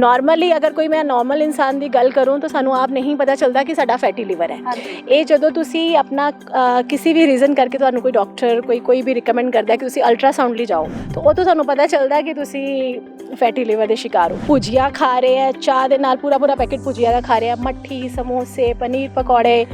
Normally अगर कोई मैं नॉर्मल इंसान की गल करूँ तो सानू आप नहीं पता चलता कि साडा फैटी लीवर है। ये जदों तुसी अपना किसी भी रीजन करके तुहानू कोई डॉक्टर कोई भी रिकमेंड करता है कि तुसी अल्ट्रासाउंड ली जाओ तो वो तो सानू पता चलता है कि तुसी फैटी लीवर के शिकार हो। भुजिया खा रहे हैं, चाह दे नाल पूरा पैकेट भुजिया का खा रहे हैं, मट्ठी समोसे पनीर पकौड़े,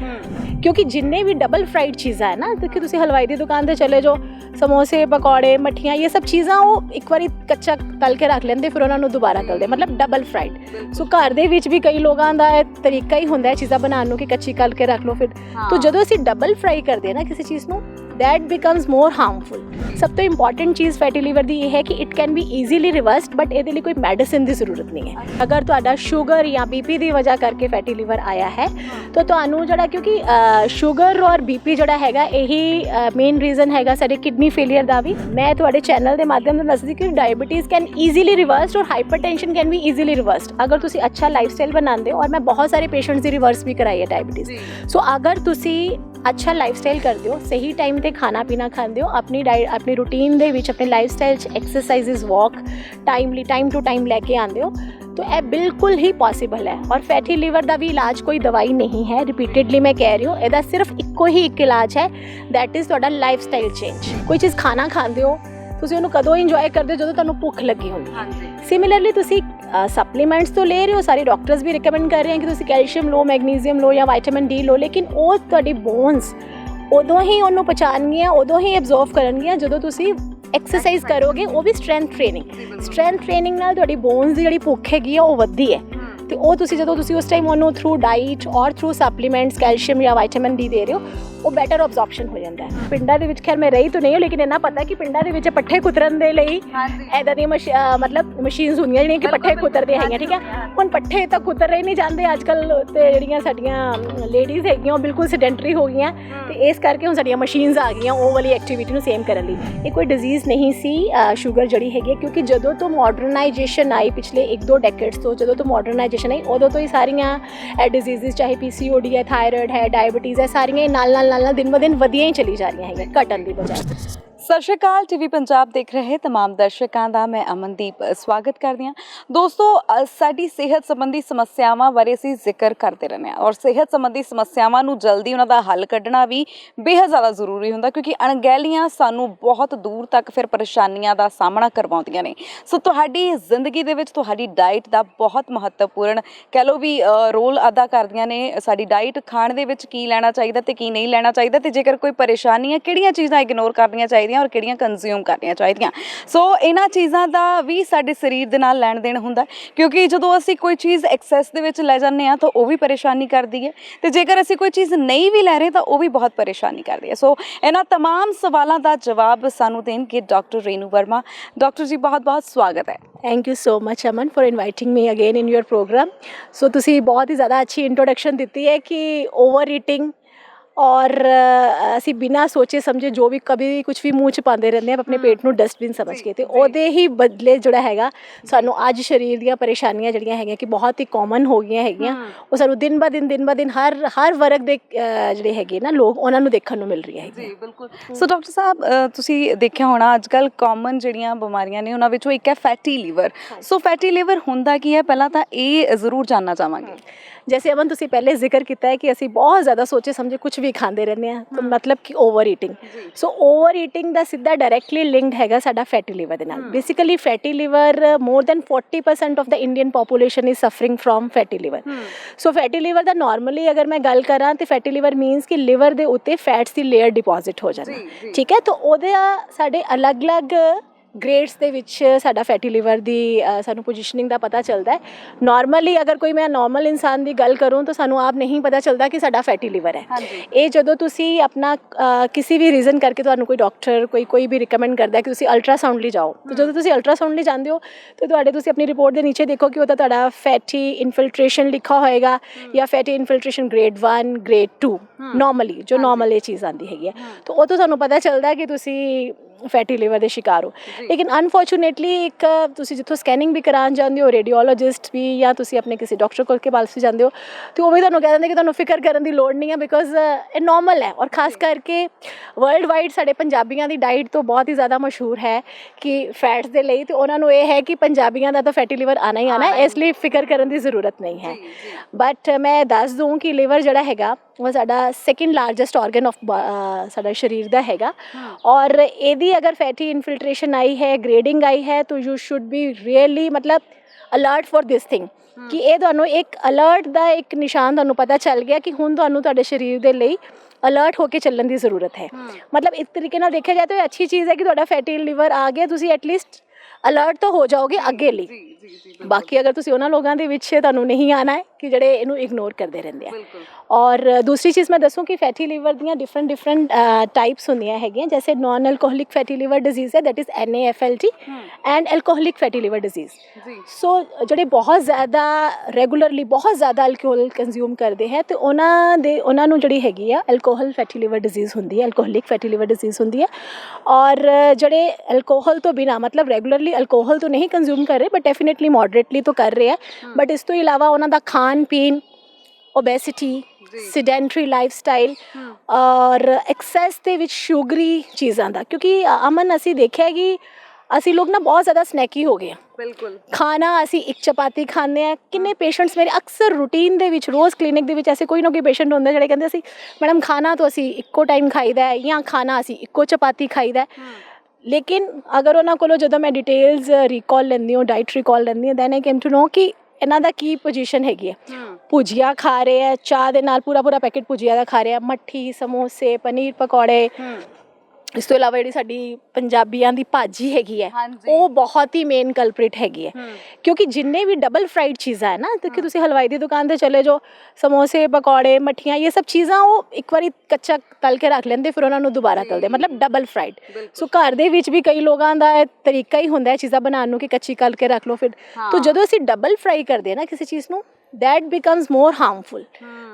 क्योंकि जिन्ने भी डबल फ्राइड चीज़ा है ना, देखिए तुसी हलवाई की दुकान पर चले जाओ, समोसे पकौड़े मट्ठियाँ ये सब चीज़ां वो एक बार कच्चा तल के रख लेंदे फिर उन्होंने दोबारा तलते, मतलब डबल फ्राइड। सो घर दे विच भी कई लोगों का तरीका ही होंदा है चीज़ां बनाने कि कच्ची तल के रख लो फिर। तो जदों असीं डबल फ्राई करते हैं ना किसी चीज़ को, दैट बिकम्स मोर हार्मफुल। सब तो इंपॉर्टेंट चीज़ फैटी लीवर की यह है कि it can be easily reversed, but ये लिए कोई मेडिसिन की जरूरत नहीं है। अगर तुहाडा शुगर या बीपी की वजह करके फैटी लीवर आया है तो तुहानू जिहड़ा, क्योंकि शुगर और बीपी जिहड़ा हैगा यही मेन रीजन हैगा साडे किडनी फेलियर का भी। मैं तुहाडे चैनल के माध्यम से दसदी कि डायबिटीज़ कैन ईजीली रिवर्सड और हाइपरटेंशन कैन भी ईजीली रिवर्सड अगर तुसी अच्छा लाइफस्टाइल बनाते हो। और मैं बहुत सारे पेशेंट्स की रिवर्स भी कराई है डायबिटीज़। सो अगर तुसी अच्छा लाइफस्टाइल करते हो, सही टाइम पे खाना पीना खाते हो, अपनी डाइट अपनी रूटीन दे विच अपने lifestyle exercises walk time to time लैके आते हो तो यह बिल्कुल ही पॉसिबल है। और फैटी लीवर का भी इलाज कोई दवाई नहीं है, रिपीटेडली मैं कह रही हूँ, यदा सिर्फ इक्को ही एक इलाज है, दैट इज़ तुहाडा लाइफस्टाइल चेंज। कोई चीज़ खाना खाते हो तुसी उन्होंने कदों इंजॉय करते हो जो तुहानू भुख लगी होंगी। सिमिलरली तुसी सप्लीमेंट्स तो ले रहे हो, सारे डॉक्टर्स भी रिकमेंड कर रहे हैं कि तुसी कैल्शियम लो, मैगनीजियम लो या विटामिन डी लो, लेकिन वो तुहाडी बोन्स उदों ही उन्होंने पहचानगियां, उदों ही एब्जॉर्व करनगियां जदों तुसी एक्सरसाइज करोगे, वो भी स्ट्रेंथ ट्रेनिंग नाल तुहाडी बोन्स की जिहड़ी भुख हैगी वो वधदी है। तो वो तुसी जदों तुसी उस टाइम उन्होंने थ्रू डाइट और थ्रू सप्लीमेंट्स कैल्शियम या विटामिन डी दे रहे हो, वो बैटर ऑब्जॉर्प्शन हो जाता है। पिंडां दे विच खैर मैं रही तो नहीं हूँ, लेकिन इन्ना पता कि पिंडां दे विच पट्ठे कुतरन दे लई इदां दी मतलब मशीनस हुंदियां जिहड़ियां कि पट्ठे कुतरदे हैगियां, ठीक है। हुण पट्ठे तां कुतर ही नहीं जांदे अजकल, ते जिहड़ियां साडीਆਂ लेडीज़ हैगियां वो बिल्कुल सेडेंटरी हो गईयां, ते इस करके हुण साडीਆਂ मशीनस आ गईयां ਉਹ वाली एक्टिविटी ਨੂੰ सेम करन लई। ये कोई डिजीज़ नहीं सी शुगर जिहड़ी हैगी, क्योंकि जदों तो मॉडर्नाइजेशन आई पिछले 1-2 डेकेड्स तो, जदों तो मॉडर्नाइजेशन आई उदों तो ही सारियां डिजीज़ चाहे PCOD है, थायराइड है, डायबिटीज़ है, सारियां नाल दिन ब दिन वधियां ही चली जा रही हैं घटन की बजाय। सत श्री अकाल, टीवी पंजाब देख रहे तमाम दर्शकों का मैं अमनदीप स्वागत करती हाँ। दोस्तों साडी सेहत संबंधी समस्यावां बारे असीं जिक्र करते रहने और सेहत संबंधी समस्यावां नूं जल्दी उन्हां दा हल कढ़ना भी बेहद ज़्यादा जरूरी हुंदा, क्योंकि अणगहलियां सानूं बहुत दूर तक फिर परेशानियां दा सामना करवाउंदियां ने। सो तुहाडी जिंदगी दे विच तुहाडी डाइट दा बहुत महत्वपूर्ण कह लो भी रोल अदा करदियां ने। साडी डाइट खाण दे विच की लैना चाहिदा ते की नहीं लैना चाहिदा, ते जेकर कोई परेशानी है किहड़ियां चीज़ां इग्नोर करनियां चाहिदियां और किहड़ियां कंज्यूम करनियां चाहिदियां। सो इन्हां चीज़ां दा भी साडे शरीर दे नाल लैण देण हुंदा, क्योंकि जदों असीं कोई चीज़ एक्सैस दे विच लै जांदे आ तो वो भी परेशानी करदी है, ते जेकर असीं कोई चीज़ नहीं भी लै रहे तो वो भी बहुत परेशानी करदी है। सो इन्हां तमाम सवालों का जवाब सानूं देणगे डॉक्टर रेनू वर्मा। डॉक्टर जी बहुत बहुत स्वागत है। Thank you so much Aman for inviting me again in your programme. So तुसी बहुत ही ज़्यादा अच्छी इंट्रोडक्शन दी है कि ओवर ईटिंग और असी बिना सोचे समझे जो भी कभी कुछ भी मूँह च पाते रहते हैं अपने पेट में डस्टबिन समझ के, तो ਉਹਦੇ ही बदले जोड़ा हैगा सानू अज शरीर ਦੀਆਂ परेशानियां ਜਿਹੜੀਆਂ ਹੈਗੀਆਂ कि बहुत ही कॉमन हो गई हैगियां, ਉਹ ਸਾਨੂੰ दिन ब दिन हर वर्ग ਦੇ ਜਿਹੜੇ ਹੈਗੇ ਨਾ ਲੋਕ ਉਹਨਾਂ ਨੂੰ ਦੇਖਣ ਨੂੰ ਮਿਲ ਰਹੀ ਹੈ। ਜੀ ਬਿਲकुल। ਸੋ ਡਾਕਟਰ ਸਾਹਿਬ ਤੁਸੀਂ ਦੇਖਿਆ ਹੋਣਾ ਅੱਜ ਕੱਲ ਕਾਮਨ ਜਿਹੜੀਆਂ ਬਿਮਾਰੀਆਂ ਨੇ ਉਹਨਾਂ ਵਿੱਚੋਂ ਇੱਕ ਹੈ ਫੈਟੀ ਲੀਵਰ। ਸੋ ਫੈਟੀ ਲੀਵਰ ਹੁੰਦਾ ਕੀ ਹੈ, ਪਹਿਲਾਂ ਤਾਂ ਇਹ ਜ਼रूर जानना चाहांगे। जैसे अमन तुसी पहले जिक्र किया है कि असी बहुत ज़्यादा सोचे समझे कुछ भी खाते रहने हैं, तो मतलब कि over eating. So over eating का सीधा डायरैक्टली लिंक्ड हैगा साडा फैटी लीवर दे नाल। Basically fatty liver more than 40% of the Indian population is suffering from fatty liver. So fatty liver का नॉर्मली अगर मैं गल करा तो फैटी लीवर मीनस कि लिवर के उत्ते फैट्स की लेयर डिपॉजिट हो जाना, ठीक है। तो ਉਹਦੇ साडे अलग अलग ग्रेड्स ਦੇ ਵਿੱਚ ਸਾਡਾ ਫੈਟੀ ਲੀਵਰ ਦੀ ਸਾਨੂੰ ਪੋਜੀਸ਼ਨਿੰਗ ਦਾ ਪਤਾ ਚੱਲਦਾ ਹੈ। ਨੋਰਮਲੀ ਅਗਰ ਕੋਈ ਮੈਂ ਨੋਰਮਲ ਇਨਸਾਨ ਦੀ ਗੱਲ ਕਰੂੰ ਤਾਂ ਸਾਨੂੰ ਆਪ ਨਹੀਂ ਪਤਾ ਚੱਲਦਾ ਕਿ ਸਾਡਾ ਫੈਟੀ ਲੀਵਰ ਹੈ। ਇਹ ਜਦੋਂ ਤੁਸੀਂ ਆਪਣਾ ਕਿਸੇ ਵੀ ਰੀਜ਼ਨ ਕਰਕੇ ਤੁਹਾਨੂੰ ਕੋਈ ਡਾਕਟਰ ਕੋਈ ਵੀ ਰਿਕਮੈਂਡ ਕਰਦਾ ਕਿ ਤੁਸੀਂ ਅਲਟਰਾਸਾਊਂਡ ਲਈ ਜਾਓ, ਤਾਂ ਜਦੋਂ ਤੁਸੀਂ ਅਲਟਰਾਸਾਊਂਡ ਲਈ ਜਾਂਦੇ ਹੋ ਤਾਂ ਤੁਸੀਂ ਆਪਣੀ ਰਿਪੋਰਟ ਦੇ ਨੀਚੇ ਦੇਖੋ ਕਿ ਉਹਦਾ ਤੁਹਾਡਾ ਫੈਟੀ ਇਨਫਿਲਟ੍ਰੇਸ਼ਨ ਲਿਖਾ ਹੋਏਗਾ ਜਾਂ fatty infiltration grade 1 grade 2 normally ਜੋ ਨੋਰਮਲ ਇਹ ਚੀਜ਼ ਆਉਂਦੀ ਹੈਗੀ ਹੈ। ਤਾਂ ਉਹ ਤੋਂ ਸਾਨੂੰ ਪਤਾ ਚੱਲਦਾ ਕਿ ਤੁਸੀਂ ਫੈਟੀ ਲਿਵਰ ਦੇ ਸ਼ਿਕਾਰ ਹੋ। ਲੇਕਿਨ ਅਨਫੋਰਚੂਨੇਟਲੀ ਇੱਕ ਤੁਸੀਂ ਜਿੱਥੋਂ ਸਕੈਨਿੰਗ ਵੀ ਕਰਾਉਣ ਜਾਂਦੇ ਹੋ, ਰੇਡੀਓਲੋਜਿਸਟ ਵੀ ਜਾਂ ਤੁਸੀਂ ਆਪਣੇ ਕਿਸੇ ਡਾਕਟਰ ਕੋਲ ਕੇ ਪਾਸ ਜਾਂਦੇ ਹੋ, ਤੇ ਉਹ ਵੀ ਤੁਹਾਨੂੰ ਕਹਿ ਦਿੰਦੇ ਕਿ ਤੁਹਾਨੂੰ ਫਿਕਰ ਕਰਨ ਦੀ ਲੋੜ ਨਹੀਂ ਹੈ, ਬਿਕੋਜ਼ ਇਹ ਨੋਰਮਲ ਹੈ। ਔਰ ਖਾਸ ਕਰਕੇ ਵਰਲਡ ਵਾਈਡ ਸਾਡੇ ਪੰਜਾਬੀਆਂ ਦੀ ਡਾਈਟ ਤੋਂ ਬਹੁਤ ਹੀ ਜ਼ਿਆਦਾ ਮਸ਼ਹੂਰ ਹੈ ਕਿ ਫੈਟਸ ਦੇ ਲਈ, ਤੇ ਉਹਨਾਂ ਨੂੰ ਇਹ ਹੈ ਕਿ ਪੰਜਾਬੀਆਂ ਦਾ ਤਾਂ ਫੈਟੀ ਲਿਵਰ ਆਉਣਾ ਹੀ ਆਉਣਾ, ਇਸ ਲਈ ਫਿਕਰ ਕਰਨ ਦੀ ਜ਼ਰੂਰਤ ਨਹੀਂ ਹੈ। ਬਟ ਮੈਂ ਦੱਸ ਦੂੰ ਕਿ ਲਿਵਰ ਜਿਹੜਾ ਹੈਗਾ ਉਹ ਸਾਡਾ ਸੈਕਿੰਡ ਲਾਰਜੈਸਟ ਆਰਗਨ ਆਫ ਸਾਡਾ ਸਰੀਰ ਦਾ ਹੈਗਾ, ਔਰ ਇਹਦੀ ਅਗਰ ਫੈਟੀ ਇਨਫਿਲਟ੍ਰੇਸ਼ਨ आई है, ग्रेडिंग आई है, तो यू शुड बी रियली मतलब अलर्ट फॉर दिस थिंग कि ਇਹ ਤੁਹਾਨੂੰ ਇੱਕ ਅਲਰਟ ਦਾ ਇੱਕ ਨਿਸ਼ਾਨ ਤੁਹਾਨੂੰ ਪਤਾ ਚੱਲ ਗਿਆ ਕਿ ਹੁਣ ਤੁਹਾਨੂੰ ਤੁਹਾਡੇ ਸਰੀਰ ਦੇ ਲਈ ਅਲਰਟ ਹੋ ਕੇ ਚੱਲਣ ਦੀ ਜ਼ਰੂਰਤ ਹੈ। ਮਤਲਬ ਇੱਕ ਤਰੀਕੇ ਨਾਲ ਦੇਖਿਆ ਜਾਏ ਤਾਂ ਇਹ ਅੱਛੀ ਚੀਜ਼ ਹੈ ਕਿ ਤੁਹਾਡਾ ਫੈਟੀ ਲਿਵਰ ਆ ਗਿਆ, ਤੁਸੀਂ ਐਟਲੀਸਟ ਅਲਰਟ ਤਾਂ ਹੋ ਜਾਓਗੇ ਅੱਗੇ ਲਈ। ਬਾਕੀ ਅਗਰ ਤੁਸੀਂ ਉਹਨਾਂ ਲੋਕਾਂ ਦੇ ਵਿੱਚ ਤੁਹਾਨੂੰ ਨਹੀਂ ਆਉਣਾ ਹੈ ਕਿ ਜਿਹੜੇ ਇਹਨੂੰ ਇਗਨੋਰ ਕਰਦੇ ਰਹਿੰਦੇ ਆ। ਔਰ ਦੂਸਰੀ ਚੀਜ਼ ਮੈਂ ਦੱਸੂੰ ਕਿ ਫੈਟੀ ਲਿਵਰ ਦੀਆਂ ਡਿਫਰੈਂਟ ਟਾਈਪਸ ਹੁੰਦੀਆਂ ਹੈਗੀਆਂ, ਜੈਸੇ non alcoholic fatty liver disease ਹੈ, that is NAFLT, and alcoholic fatty liver disease. So ਜਿਹੜੇ ਬਹੁਤ ਜ਼ਿਆਦਾ ਰੈਗੂਲਰਲੀ ਬਹੁਤ ਜ਼ਿਆਦਾ ਅਲਕੋਹਲ ਕੰਜ਼ਿਊਮ ਕਰਦੇ ਹੈ ਤੇ ਉਹਨਾਂ ਨੂੰ ਜਿਹੜੀ ਹੈਗੀ ਆ ਐਲਕੋਹਲ ਫੈਟੀ ਲਿਵਰ ਡਿਜ਼ੀਜ਼ ਹੁੰਦੀ ਹੈ, ਐਲਕੋਹਲਿਕ ਫੈਟੀ ਲਿਵਰ ਡਿਜ਼ੀਜ਼ ਹੁੰਦੀ ਹੈ। ਔਰ ਜਿਹੜੇ ਐਲਕੋਹਲ ਤੋਂ ਬਿਨਾਂ ਮਤਲਬ ਰੈਗੂਲਰਲੀ ਅਲਕੋਹਲ ਤੋਂ ਨਹੀਂ ਕੰਜ਼ਿਊਮ ਕਰ ਰਹੇ ਬਟ ਡੈਫੀਨੇਟਲੀ ਮੋਡਰੇਟਲੀ ਤੋਂ ਕਰ ਰਹੇ ਹੈ, ਬਟ ਇਸ ਤੋਂ ਇਲਾਵਾ ਉਹਨਾਂ ਦਾ ਖਾਣ ਪੀਣ, ਓਬੈਸਿਟੀ, ਸਿਡੈਂਟਰੀ ਲਾਈਫ ਸਟਾਈਲ ਔਰ ਐਕਸੈਸ ਦੇ ਵਿੱਚ ਸ਼ੂਗਰੀ ਚੀਜ਼ਾਂ ਦਾ, ਕਿਉਂਕਿ ਅਮਨ ਅਸੀਂ ਦੇਖਿਆ ਕਿ ਅਸੀਂ ਲੋਕ ਨਾ ਬਹੁਤ ਜ਼ਿਆਦਾ ਸਨੈਕੀ ਹੋ ਗਏ ਹਾਂ। ਬਿਲਕੁਲ ਖਾਣਾ ਅਸੀਂ ਇੱਕ ਚਪਾਤੀ ਖਾਂਦੇ ਹਾਂ। ਕਿੰਨੇ ਪੇਸ਼ੈਂਟਸ ਮੇਰੇ ਅਕਸਰ ਰੂਟੀਨ ਦੇ ਵਿੱਚ ਰੋਜ਼ ਕਲੀਨਿਕ ਦੇ ਵਿੱਚ ਐਸੇ ਕੋਈ ਨਾ ਕੋਈ ਪੇਸ਼ੈਂਟ ਹੁੰਦੇ ਜਿਹੜੇ ਕਹਿੰਦੇ ਸੀ ਮੈਡਮ ਖਾਣਾ ਤਾਂ ਅਸੀਂ ਇੱਕੋ ਟਾਈਮ ਖਾਈਦਾ ਹੈ ਜਾਂ ਖਾਣਾ ਅਸੀਂ ਇੱਕੋ ਚਪਾਤੀ ਖਾਈਦਾ। ਲੇਕਿਨ ਅਗਰ ਉਹਨਾਂ ਕੋਲੋਂ ਜਦੋਂ ਮੈਂ ਡਿਟੇਲਸ ਰੀਕਾਲ ਲੈਂਦੀ ਹਾਂ, ਡਾਈਟ ਰੀਕਾਲ ਲੈਂਦੀ ਹਾਂ, then I came to know ਕਿ ਇਹਨਾਂ ਦਾ ਕੀ ਪੋਜੀਸ਼ਨ ਹੈਗੀ ਹੈ। ਭੁਜੀਆ ਖਾ ਰਹੇ ਹੈ, ਚਾਹ ਦੇ ਨਾਲ ਪੂਰਾ ਪੈਕੇਟ ਭੁਜੀਆ ਦਾ ਖਾ ਰਹੇ ਹੈ, ਮੱਠੀ, ਸਮੋਸੇ, ਪਨੀਰ ਪਕੌੜੇ। ਇਸ ਤੋਂ ਇਲਾਵਾ ਜਿਹੜੀ ਸਾਡੀ ਪੰਜਾਬੀਆਂ ਦੀ ਭਾਜੀ ਹੈਗੀ ਹੈ ਉਹ ਬਹੁਤ ਹੀ ਮੇਨ ਕਲਪ੍ਰਿਟ ਹੈਗੀ ਹੈ, ਕਿਉਂਕਿ ਜਿੰਨੇ ਵੀ ਡਬਲ ਫਰਾਈਡ ਚੀਜ਼ਾਂ ਹੈ ਨਾ, ਕਿ ਤੁਸੀਂ ਹਲਵਾਈ ਦੀ ਦੁਕਾਨ 'ਤੇ ਚਲੇ ਜਾਓ, ਸਮੋਸੇ, ਪਕੌੜੇ, ਮੱਠੀਆਂ, ਇਹ ਸਭ ਚੀਜ਼ਾਂ ਉਹ ਇੱਕ ਵਾਰੀ ਕੱਚਾ ਤਲ ਕੇ ਰੱਖ ਲੈਂਦੇ, ਫਿਰ ਉਹਨਾਂ ਨੂੰ ਦੁਬਾਰਾ ਤਲਦੇ, ਮਤਲਬ ਡਬਲ ਫਰਾਈਡ। ਸੋ ਘਰ ਦੇ ਵਿੱਚ ਵੀ ਕਈ ਲੋਕਾਂ ਦਾ ਤਰੀਕਾ ਹੀ ਹੁੰਦਾ ਹੈ ਚੀਜ਼ਾਂ ਬਣਾਉਣ ਨੂੰ ਕਿ ਕੱਚੀ ਤਲ ਕੇ ਰੱਖ ਲਓ ਫਿਰ। ਤਾਂ ਜਦੋਂ ਅਸੀਂ ਡਬਲ ਫਰਾਈ ਕਰਦੇ ਹਾਂ ਨਾ ਕਿਸੇ ਚੀਜ਼ ਨੂੰ, that becomes more harmful।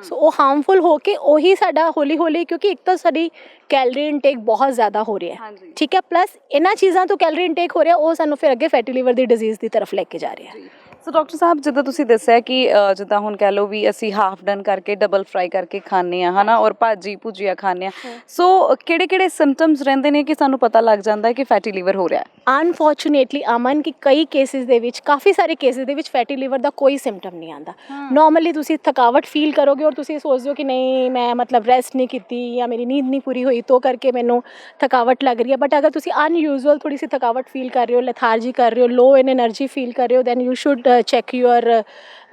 ਸੋ ਉਹ ਹਾਰਮਫੁਲ ਹੋ ਕੇ ਉਹੀ ਸਾਡਾ ਹੌਲੀ ਹੌਲੀ, ਕਿਉਂਕਿ ਇੱਕ ਤਾਂ ਸਾਡੀ ਕੈਲਰੀ ਇਨਟੇਕ ਬਹੁਤ ਜ਼ਿਆਦਾ ਹੋ ਰਿਹਾ ਹੈ, ਠੀਕ ਹੈ, ਪਲੱਸ ਇਹਨਾਂ ਚੀਜ਼ਾਂ ਤੋਂ ਕੈਲਰੀ ਇਨਟੇਕ ਹੋ ਰਿਹਾ, ਉਹ ਸਾਨੂੰ ਫਿਰ ਅੱਗੇ ਫੈਟੀ ਲਿਵਰ ਦੀ ਡਿਜ਼ੀਜ਼ ਦੀ ਤਰਫ ਲੈ ਕੇ ਜਾ ਰਿਹਾ ਹੈ। ਸੋ ਡਾਕਟਰ ਸਾਹਿਬ, ਜਿੱਦਾਂ ਤੁਸੀਂ ਦੱਸਿਆ ਕਿ ਜਿੱਦਾਂ ਹੁਣ ਕਹਿ ਲਓ ਵੀ ਅਸੀਂ ਹਾਫ ਡਨ ਕਰਕੇ ਡਬਲ ਫਰਾਈ ਕਰਕੇ ਖਾਂਦੇ ਹਾਂ, ਹੈ ਨਾ, ਔਰ ਭਾਜੀ ਭੁਜੀਆ ਖਾਂਦੇ ਹਾਂ। ਸੋ ਕਿਹੜੇ ਸਿੰਪਟਮਸ ਰਹਿੰਦੇ ਨੇ ਕਿ ਸਾਨੂੰ ਪਤਾ ਲੱਗ ਜਾਂਦਾ ਹੈ ਕਿ ਫੈਟੀ ਲਿਵਰ ਹੋ ਰਿਹਾ ਹੈ? ਅਨਫੋਰਚੂਨੇਟਲੀ ਅਮਨ, ਕਿ ਕਈ ਕੇਸਿਸ ਦੇ ਵਿੱਚ, ਕਾਫੀ ਸਾਰੇ ਕੇਸਿਸ ਦੇ ਵਿੱਚ ਫੈਟੀ ਲਿਵਰ ਦਾ ਕੋਈ ਸਿੰਪਟਮ ਨਹੀਂ ਆਉਂਦਾ। ਨੋਰਮਲੀ ਤੁਸੀਂ ਥਕਾਵਟ ਫੀਲ ਕਰੋਗੇ ਔਰ ਤੁਸੀਂ ਸੋਚਦੇ ਹੋ ਕਿ ਨਹੀਂ ਮੈਂ ਮਤਲਬ ਰੈਸਟ ਨਹੀਂ ਕੀਤੀ ਜਾਂ ਮੇਰੀ ਨੀਂਦ ਨਹੀਂ ਪੂਰੀ ਹੋਈ ਤੋਂ ਕਰਕੇ ਮੈਨੂੰ ਥਕਾਵਟ ਲੱਗ ਰਹੀ ਹੈ। ਬਟ ਅਗਰ ਤੁਸੀਂ ਅਨਯੂਜ਼ੁਅਲ ਥੋੜੀ ਸੀ ਥਕਾਵਟ ਫੀਲ ਕਰ ਰਹੇ ਹੋ, ਲੈਥਾਰਜੀ ਕਰ ਰਹੇ ਹੋ, ਲੋ ਇਨ ਐਨਰਜੀ ਫੀਲ ਕਰ ਰਹੇ ਹੋ, then you should check your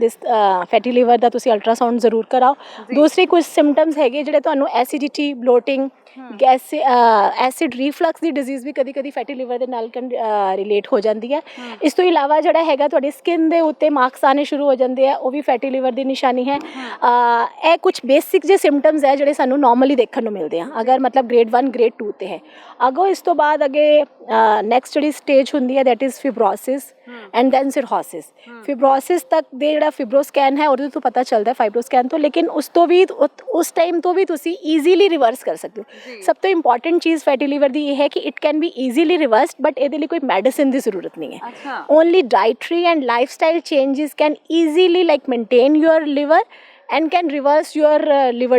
this fatty liver ਦਾ ਤੁਸੀਂ ਅਲਟਰਾਸਾਊਂਡ ਜ਼ਰੂਰ ਕਰਾਓ। ਦੂਸਰੀ ਕੁਝ ਸਿੰਪਟਮਸ ਹੈਗੇ ਜਿਹੜੇ ਤੁਹਾਨੂੰ acidity, bloating, gas, acid reflux ਦੀ ਡਿਜ਼ੀਜ਼ ਵੀ ਕਦੀ ਫੈਟੀ ਲਿਵਰ ਦੇ ਨਾਲ ਰਿਲੇਟ ਹੋ ਜਾਂਦੀ ਹੈ। ਇਸ ਤੋਂ ਇਲਾਵਾ ਜਿਹੜਾ ਹੈਗਾ ਤੁਹਾਡੀ ਸਕਿਨ ਦੇ ਉੱਤੇ ਮਾਰਕਸ ਆਉਣੇ ਸ਼ੁਰੂ ਹੋ ਜਾਂਦੇ ਆ, ਉਹ ਵੀ ਫੈਟੀ ਲਿਵਰ ਦੀ ਨਿਸ਼ਾਨੀ ਹੈ। ਇਹ ਕੁਝ ਬੇਸਿਕ ਜਿਹੇ ਸਿੰਪਟਮਸ ਹੈ ਜਿਹੜੇ ਸਾਨੂੰ ਨਾਰਮਲੀ ਦੇਖਣ ਨੂੰ ਮਿਲਦੇ ਆ ਅਗਰ ਮਤਲਬ ਗ੍ਰੇਡ 1 ਗ੍ਰੇਡ 2 ਤੇ ਹੈ। ਅੱਗੋਂ ਇਸ ਤੋਂ ਬਾਅਦ ਅੱਗੇ ਨੈਕਸਟ ਜਿਹੜੀ ਸਟੇਜ ਹੁੰਦੀ ਹੈ ਦੈਟ ਇਜ਼ ਫਿਬਰੋਸਿਸ ਐਂਡ ਦੈਨ ਸਿਰਹੋਸਿਸ। ਫਿਬਰੋਸਿਸ ਤੱਕ ਦੇ ਜਿਹੜਾ ਫਿਬਰੋਸਕੈਨ ਹੈ ਉਹਦੇ ਤੋਂ ਪਤਾ ਚੱਲਦਾ ਫਾਈਬਰੋਸਕੈਨ ਤੋਂ, ਲੇਕਿਨ ਉਸ ਤੋਂ ਵੀ ਉਸ ਟਾਈਮ ਤੋਂ ਵੀ ਤੁਸੀਂ ਈਜ਼ੀਲੀ ਰਿਵਰਸ ਕਰ ਸਕਦੇ ਹੋ। ਸਭ ਤੋਂ ਇੰਪੋਰਟੈਂਟ ਚੀਜ਼ ਫੈਟੀ ਲਿਵਰ ਦੀ ਇਹ ਹੈ ਕਿ it can be easily reversed, but ਇਹਦੇ ਲਈ ਕੋਈ ਮੈਡੀਸਿਨ ਦੀ ਜ਼ਰੂਰਤ ਨਹੀਂ ਹੈ। Only dietary and lifestyle changes can easily like maintain your liver and can reverse your liver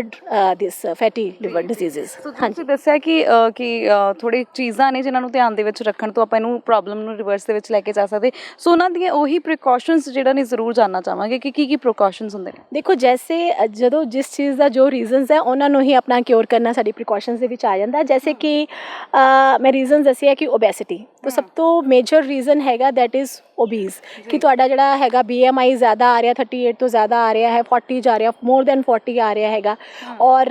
this fatty liver diseases। ਤੁਸੀਂ ਦੱਸਿਆ ਕਿ ਥੋੜੀ ਚੀਜ਼ਾਂ ਨੇ ਜਿਨ੍ਹਾਂ ਨੂੰ ਧਿਆਨ ਦੇ ਵਿੱਚ ਰੱਖਣ ਤੋਂ ਆਪਾਂ ਇਹਨੂੰ ਪ੍ਰੋਬਲਮ ਨੂੰ ਰਿਵਰਸ ਦੇ ਵਿੱਚ ਲੈ ਕੇ ਜਾ ਸਕਦੇ। ਸੋ ਉਹਨਾਂ ਦੀਆਂ ਉਹੀ ਪ੍ਰੀਕਾਸ਼ਨਸ ਜਿਹੜਾ ਨੇ ਜ਼ਰੂਰ ਜਾਨਣਾ ਚਾਹਾਂਗੇ ਕਿ ਕੀ ਪ੍ਰੀਕਾਸ਼ਨਸ ਹੁੰਦੇ ਨੇ। ਦੇਖੋ, ਜੈਸੇ ਜਦੋਂ ਜਿਸ ਚੀਜ਼ ਦਾ ਜੋ ਰੀਜ਼ਨਸ ਹੈ ਉਹਨਾਂ ਨੂੰ ਹੀ ਆਪਣਾ ਕਿਉਰ ਕਰਨਾ ਸਾਡੀ ਪ੍ਰੀਕਾਸ਼ਨਸ ਦੇ ਵਿੱਚ ਆ ਜਾਂਦਾ। ਜੈਸੇ ਕਿ ਮੈਂ ਰੀਜ਼ਨਸ ਦੱਸਿਆ ਕਿ ਓਬੈਸਿਟੀ ਤਾਂ ਸਭ ਤੋਂ ਮੇਜਰ ਰੀਜ਼ਨ ਹੈਗਾ, ਦੈਟ ਇਜ਼ ਓਬੀਜ਼, ਕਿ ਤੁਹਾਡਾ ਜਿਹੜਾ ਹੈਗਾ BMI ਜ਼ਿਆਦਾ ਆ ਰਿਹਾ, 38 ਤੋਂ ਜ਼ਿਆਦਾ ਆ ਰਿਹਾ ਹੈ, 40 ਜਾ ਰਿਹਾ, ਮੋਰ ਦੈਨ 40 ਆ ਰਿਹਾ ਹੈਗਾ, ਔਰ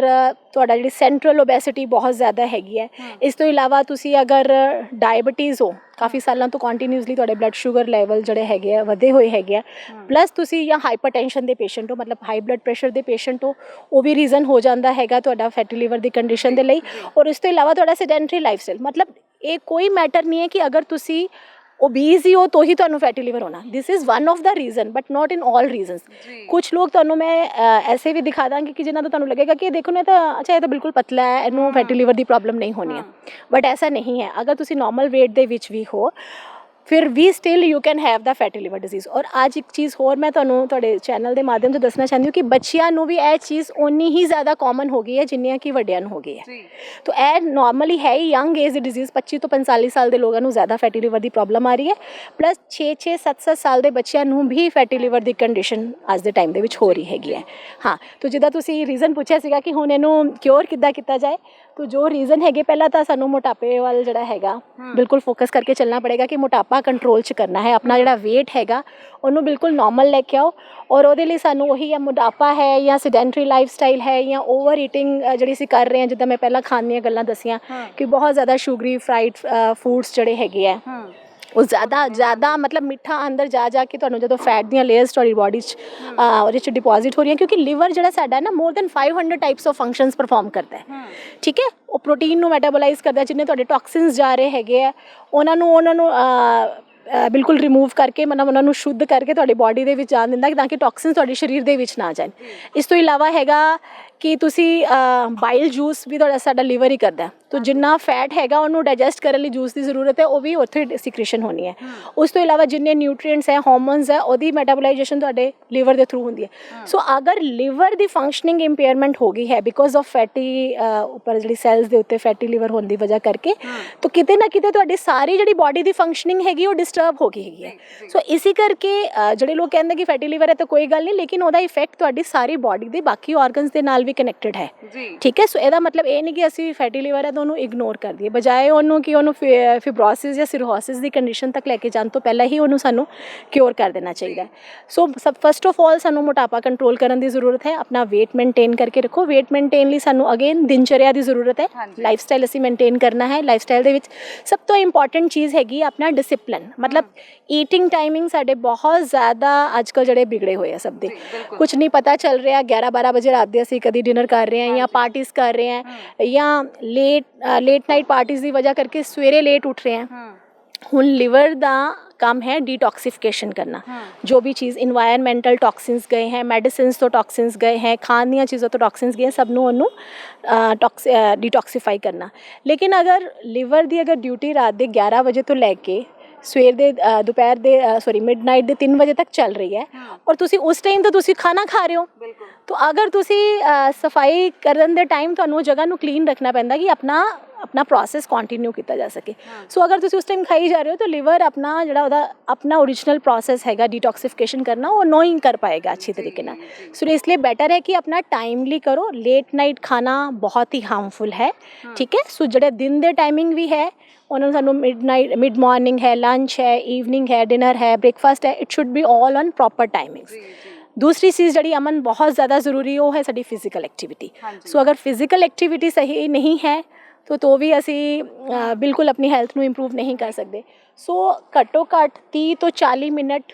ਤੁਹਾਡਾ ਜਿਹੜੀ ਸੈਂਟਰਲ ਓਬੈਸਿਟੀ ਬਹੁਤ ਜ਼ਿਆਦਾ ਹੈਗੀ ਹੈ। ਇਸ ਤੋਂ ਇਲਾਵਾ ਤੁਸੀਂ ਅਗਰ ਡਾਇਬਟੀਜ਼ ਹੋ, ਕਾਫੀ ਸਾਲਾਂ ਤੋਂ ਕੰਟੀਨਿਊਸਲੀ ਤੁਹਾਡੇ ਬਲੱਡ ਸ਼ੂਗਰ ਲੈਵਲ ਜਿਹੜੇ ਹੈਗੇ ਆ ਵਧੇ ਹੋਏ ਹੈਗੇ ਆ, ਪਲੱਸ ਤੁਸੀਂ ਜਾਂ ਹਾਈਪਰਟੈਂਸ਼ਨ ਦੇ ਪੇਸ਼ੈਂਟ ਹੋ, ਮਤਲਬ ਹਾਈ ਬਲੱਡ ਪ੍ਰੈਸ਼ਰ ਦੇ ਪੇਸ਼ੈਂਟ ਹੋ, ਉਹ ਵੀ ਰੀਜ਼ਨ ਹੋ ਜਾਂਦਾ ਹੈਗਾ ਤੁਹਾਡਾ ਫੈਟੀ ਲਿਵਰ ਦੀ ਕੰਡੀਸ਼ਨ ਦੇ ਲਈ। ਔਰ ਇਸ ਤੋਂ ਇਲਾਵਾ ਤੁਹਾਡਾ ਸਿਡੈਂਟਰੀ ਲਾਈਫ ਸਟਾਈਲ, ਮਤਲਬ ਇਹ ਕੋਈ ਮੈਟਰ ਨਹੀਂ ਹੈ ਕਿ ਅਗਰ ਤੁਸੀਂ ओबीज ही हो तो ही ਤੁਹਾਨੂੰ फैटी लिवर होना। This is one of the reason but not in all reasons. कुछ लोग ਤੁਹਾਨੂੰ मैं ऐसे भी दिखा ਦਾਂਗੀ कि जिन्होंने ਤੁਹਾਨੂੰ लगेगा कि देखो ना तो अच्छा ये तो बिल्कुल पतला है, ਇਹਨੂੰ फैटी लिवर ਦੀ प्रॉब्लम नहीं होनी है, बट ऐसा नहीं है। अगर ਤੁਸੀਂ नॉर्मल वेट ਦੇ ਵਿੱਚ ਵੀ ਹੋ ਫਿਰ ਵੀ still you can have the fatty liver disease. ਔਰ ਅੱਜ ਇੱਕ ਚੀਜ਼ ਹੋਰ ਮੈਂ ਤੁਹਾਨੂੰ ਤੁਹਾਡੇ ਚੈਨਲ ਦੇ ਮਾਧਿਅਮ ਤੋਂ ਦੱਸਣਾ ਚਾਹੁੰਦੀ ਹਾਂ ਕਿ ਬੱਚਿਆਂ ਨੂੰ ਵੀ ਇਹ ਚੀਜ਼ ਓਨੀ ਹੀ ਜ਼ਿਆਦਾ ਕਾਮਨ ਹੋ ਗਈ ਹੈ ਜਿੰਨੀਆਂ ਕਿ ਵੱਡਿਆਂ ਨੂੰ ਹੋ ਗਈ ਹੈ। ਤਾਂ ਇਹ ਨਾਰਮਲੀ ਹੈ ਹੀ ਯੰਗ ਏਜ ਦੀ ਡਿਜ਼ੀਜ਼। 25 ਤੋਂ 45 ਸਾਲ ਦੇ ਲੋਕਾਂ ਨੂੰ ਜ਼ਿਆਦਾ ਫੈਟੀ ਲਿਵਰ ਦੀ ਪ੍ਰੋਬਲਮ ਆ ਰਹੀ ਹੈ, ਪਲੱਸ 6-6 7-7 ਸਾਲ ਦੇ ਬੱਚਿਆਂ ਨੂੰ ਵੀ ਫੈਟੀ ਲਿਵਰ ਦੀ ਕੰਡੀਸ਼ਨ ਅੱਜ ਦੇ ਟਾਈਮ ਦੇ ਵਿੱਚ ਹੋ ਰਹੀ ਹੈਗੀ ਹੈ। ਹਾਂ, ਤਾਂ ਜਿੱਦਾਂ ਤੁਸੀਂ ਰੀਜ਼ਨ ਪੁੱਛਿਆ ਸੀਗਾ ਕਿ ਹੁਣ ਇਹਨੂੰ ਕਿਉਰ ਕਿੱਦਾਂ ਕੀਤਾ ਜਾਏ, तो जो रीज़न है पहला तो सानू मोटापे वाल जड़ा हैगा बिल्कुल फोकस करके चलना पड़ेगा कि मोटापा कंट्रोल च करना है। अपना जड़ा वेट हैगा उन्होंने बिल्कुल नॉर्मल लैके आओ। और वो लिए सानू वही या मोटापा है या सीडेंटरी लाइफ स्टाइल है या ओवर ईटिंग जी असी कर रहे हैं, जिद्दां मैं पहला खाने दी गल्लां दसियां कि बहुत ज़्यादा शुगरी फ्राइड फूड्स जड़े हैगे है वो ज़्यादा मतलब मिठा अंदर जा के तुहानू जो फैट दी लेयर्स तुहाडी बॉडी च डिपॉजिट हो रही है, क्योंकि लिवर जो साडा ना more than 500 types of functions perform करता है। ठीक है, वो प्रोटीन नू मैटाबोलाइज करता है, जिन्हें तुहाडे टॉक्सिन्स जा रहे हैगे है उन्होंने बिल्कुल रिमूव करके मतलब उन्होंने शुद्ध करके तुहाडी बॉडी दे विच जान दिंदा ताकि टॉक्सिन्स तुहाडे शरीर दे विच ना जान। इस तो इलावा हैगा कि तुसी बाइल जूस भी तुहाडा साडा लिवर ही करदा है, तो जिन्ना फैट हैगा उन्होंने डाइजेस्ट करने लिए जूस की जरूरत है, वो भी उत्थे सिक्रेशन होनी है। उस तो इलावा जिन्ने न्यूट्रिएंट्स है हार्मोन्स है वो मैटाबोलाइजेशन तुहाडे लिवर के थ्रू होंदी है। सो अगर लिवर की फंक्शनिंग इंपेयरमेंट हो गई है बिकॉज ऑफ फैटी उपर जी सैल्स के उत्ते फैटी लिवर होने की वजह करके, तो किते ना किते तुहाडी सारी जी बॉडी की फंक्शनिंग हैगी वो डिस्टर्ब हो गई है। सो इसी करके जोड़े लोग कहते हैं कि फैटी लिवर है तो कोई गल नहीं, लेकिन वह इफेक्ट तुहाडी सारी बॉडी के बाकी ऑर्गनस के नाल भी कनैक्टेड है। ठीक है, सो ਇਹਦਾ मतलब ये नहीं कि ਅਸੀਂ फैटी लिवर है तो ਉਹਨੂੰ इग्नोर कर दिए, बजाय ਉਹਨੂੰ कि ਉਹਨੂੰ फिब्रोसिस या सिरोसिस की कंडीशन तक लैके जाने तो पहले ही ਉਹਨੂੰ ਸਾਨੂੰ क्योर कर देना चाहिए। सो सब फस्ट ऑफ ऑल ਸਾਨੂੰ मोटापा कंट्रोल करने की जरूरत है, अपना वेट मेनटेन करके रखो। वेट मेनटेन लिए ਸਾਨੂੰ अगेन दिनचर्या की जरूरत है, लाइफ स्टाइल ਅਸੀਂ मेनटेन करना है। लाइफ स्टाइल ਦੇ ਵਿੱਚ सब तो इंपॉर्टेंट चीज़ हैगी अपना डिसिपलिन, मतलब ईटिंग टाइमिंग साढ़े बहुत ज़्यादा अजकल जड़े बिगड़े हुए हैं सब दे, कुछ नहीं पता चल रहा 11-12 बजे रात दे असी कभी डिनर कर रहे हैं या पार्टीज़ कर रहे हैं या लेट नाइट पार्टीज़ की वजह करके सवेरे लेट उठ रहे हैं। हुण लिवर दा काम है डिटॉक्सिफिकेशन करना, जो भी चीज़ इन्वायरमेंटल टॉक्सिन्स गए हैं, मेडिसिन्स तो टॉक्सिन्स गए हैं, खान दी चीज़ों तो टॉक्सिन्स गए हैं, सब नू डिटॉक्सीफाई करना। लेकिन अगर लिवर की अगर ड्यूटी रात के 11 बजे तो लैके सवेर दे दोपहर दे सॉरी मिडनाइट दे 3 बजे तक चल रही है और तुसी उस टाइम तो तुसी खाना खा रहे हो, तो अगर तुसी सफाई करन दे टाइम तुहानू उस जगह नू क्लीन रखना पैंदा कि अपना प्रोसेस कंटिन्यू किया जा सके। सो अगर तुसी उस टाइम खाई जा रहे हो तो लिवर अपना जिहड़ा ओहदा अपना ओरिजिनल प्रोसेस हैगा डिटॉक्सिफिकेशन करना वो नहीं कर पाएगा अच्छी तरीके ना। सो इसलिए बेटर है कि अपना टाइमली करो। लेट नाइट खाना बहुत ही हार्मफुल है। ठीक है, सो जिहड़े दिन दे टाइमिंग भी है उन्होंने सानू मिड मॉर्निंग है, लंच है, इवनिंग है, डिनर है, ब्रेकफास्ट है, it should be all on proper timings. दूसरी चीज़ जी अमन बहुत ज़्यादा ज़रूरी वो है साडी फिजिकल एक्टिविटी। सो अगर फिजिकल एक्टिविटी सही नहीं है तो भी असी बिल्कुल अपनी हेल्थ नू इंप्रूव नहीं कर सकते। सो घट्टो घट्ट 30 तो 40 minute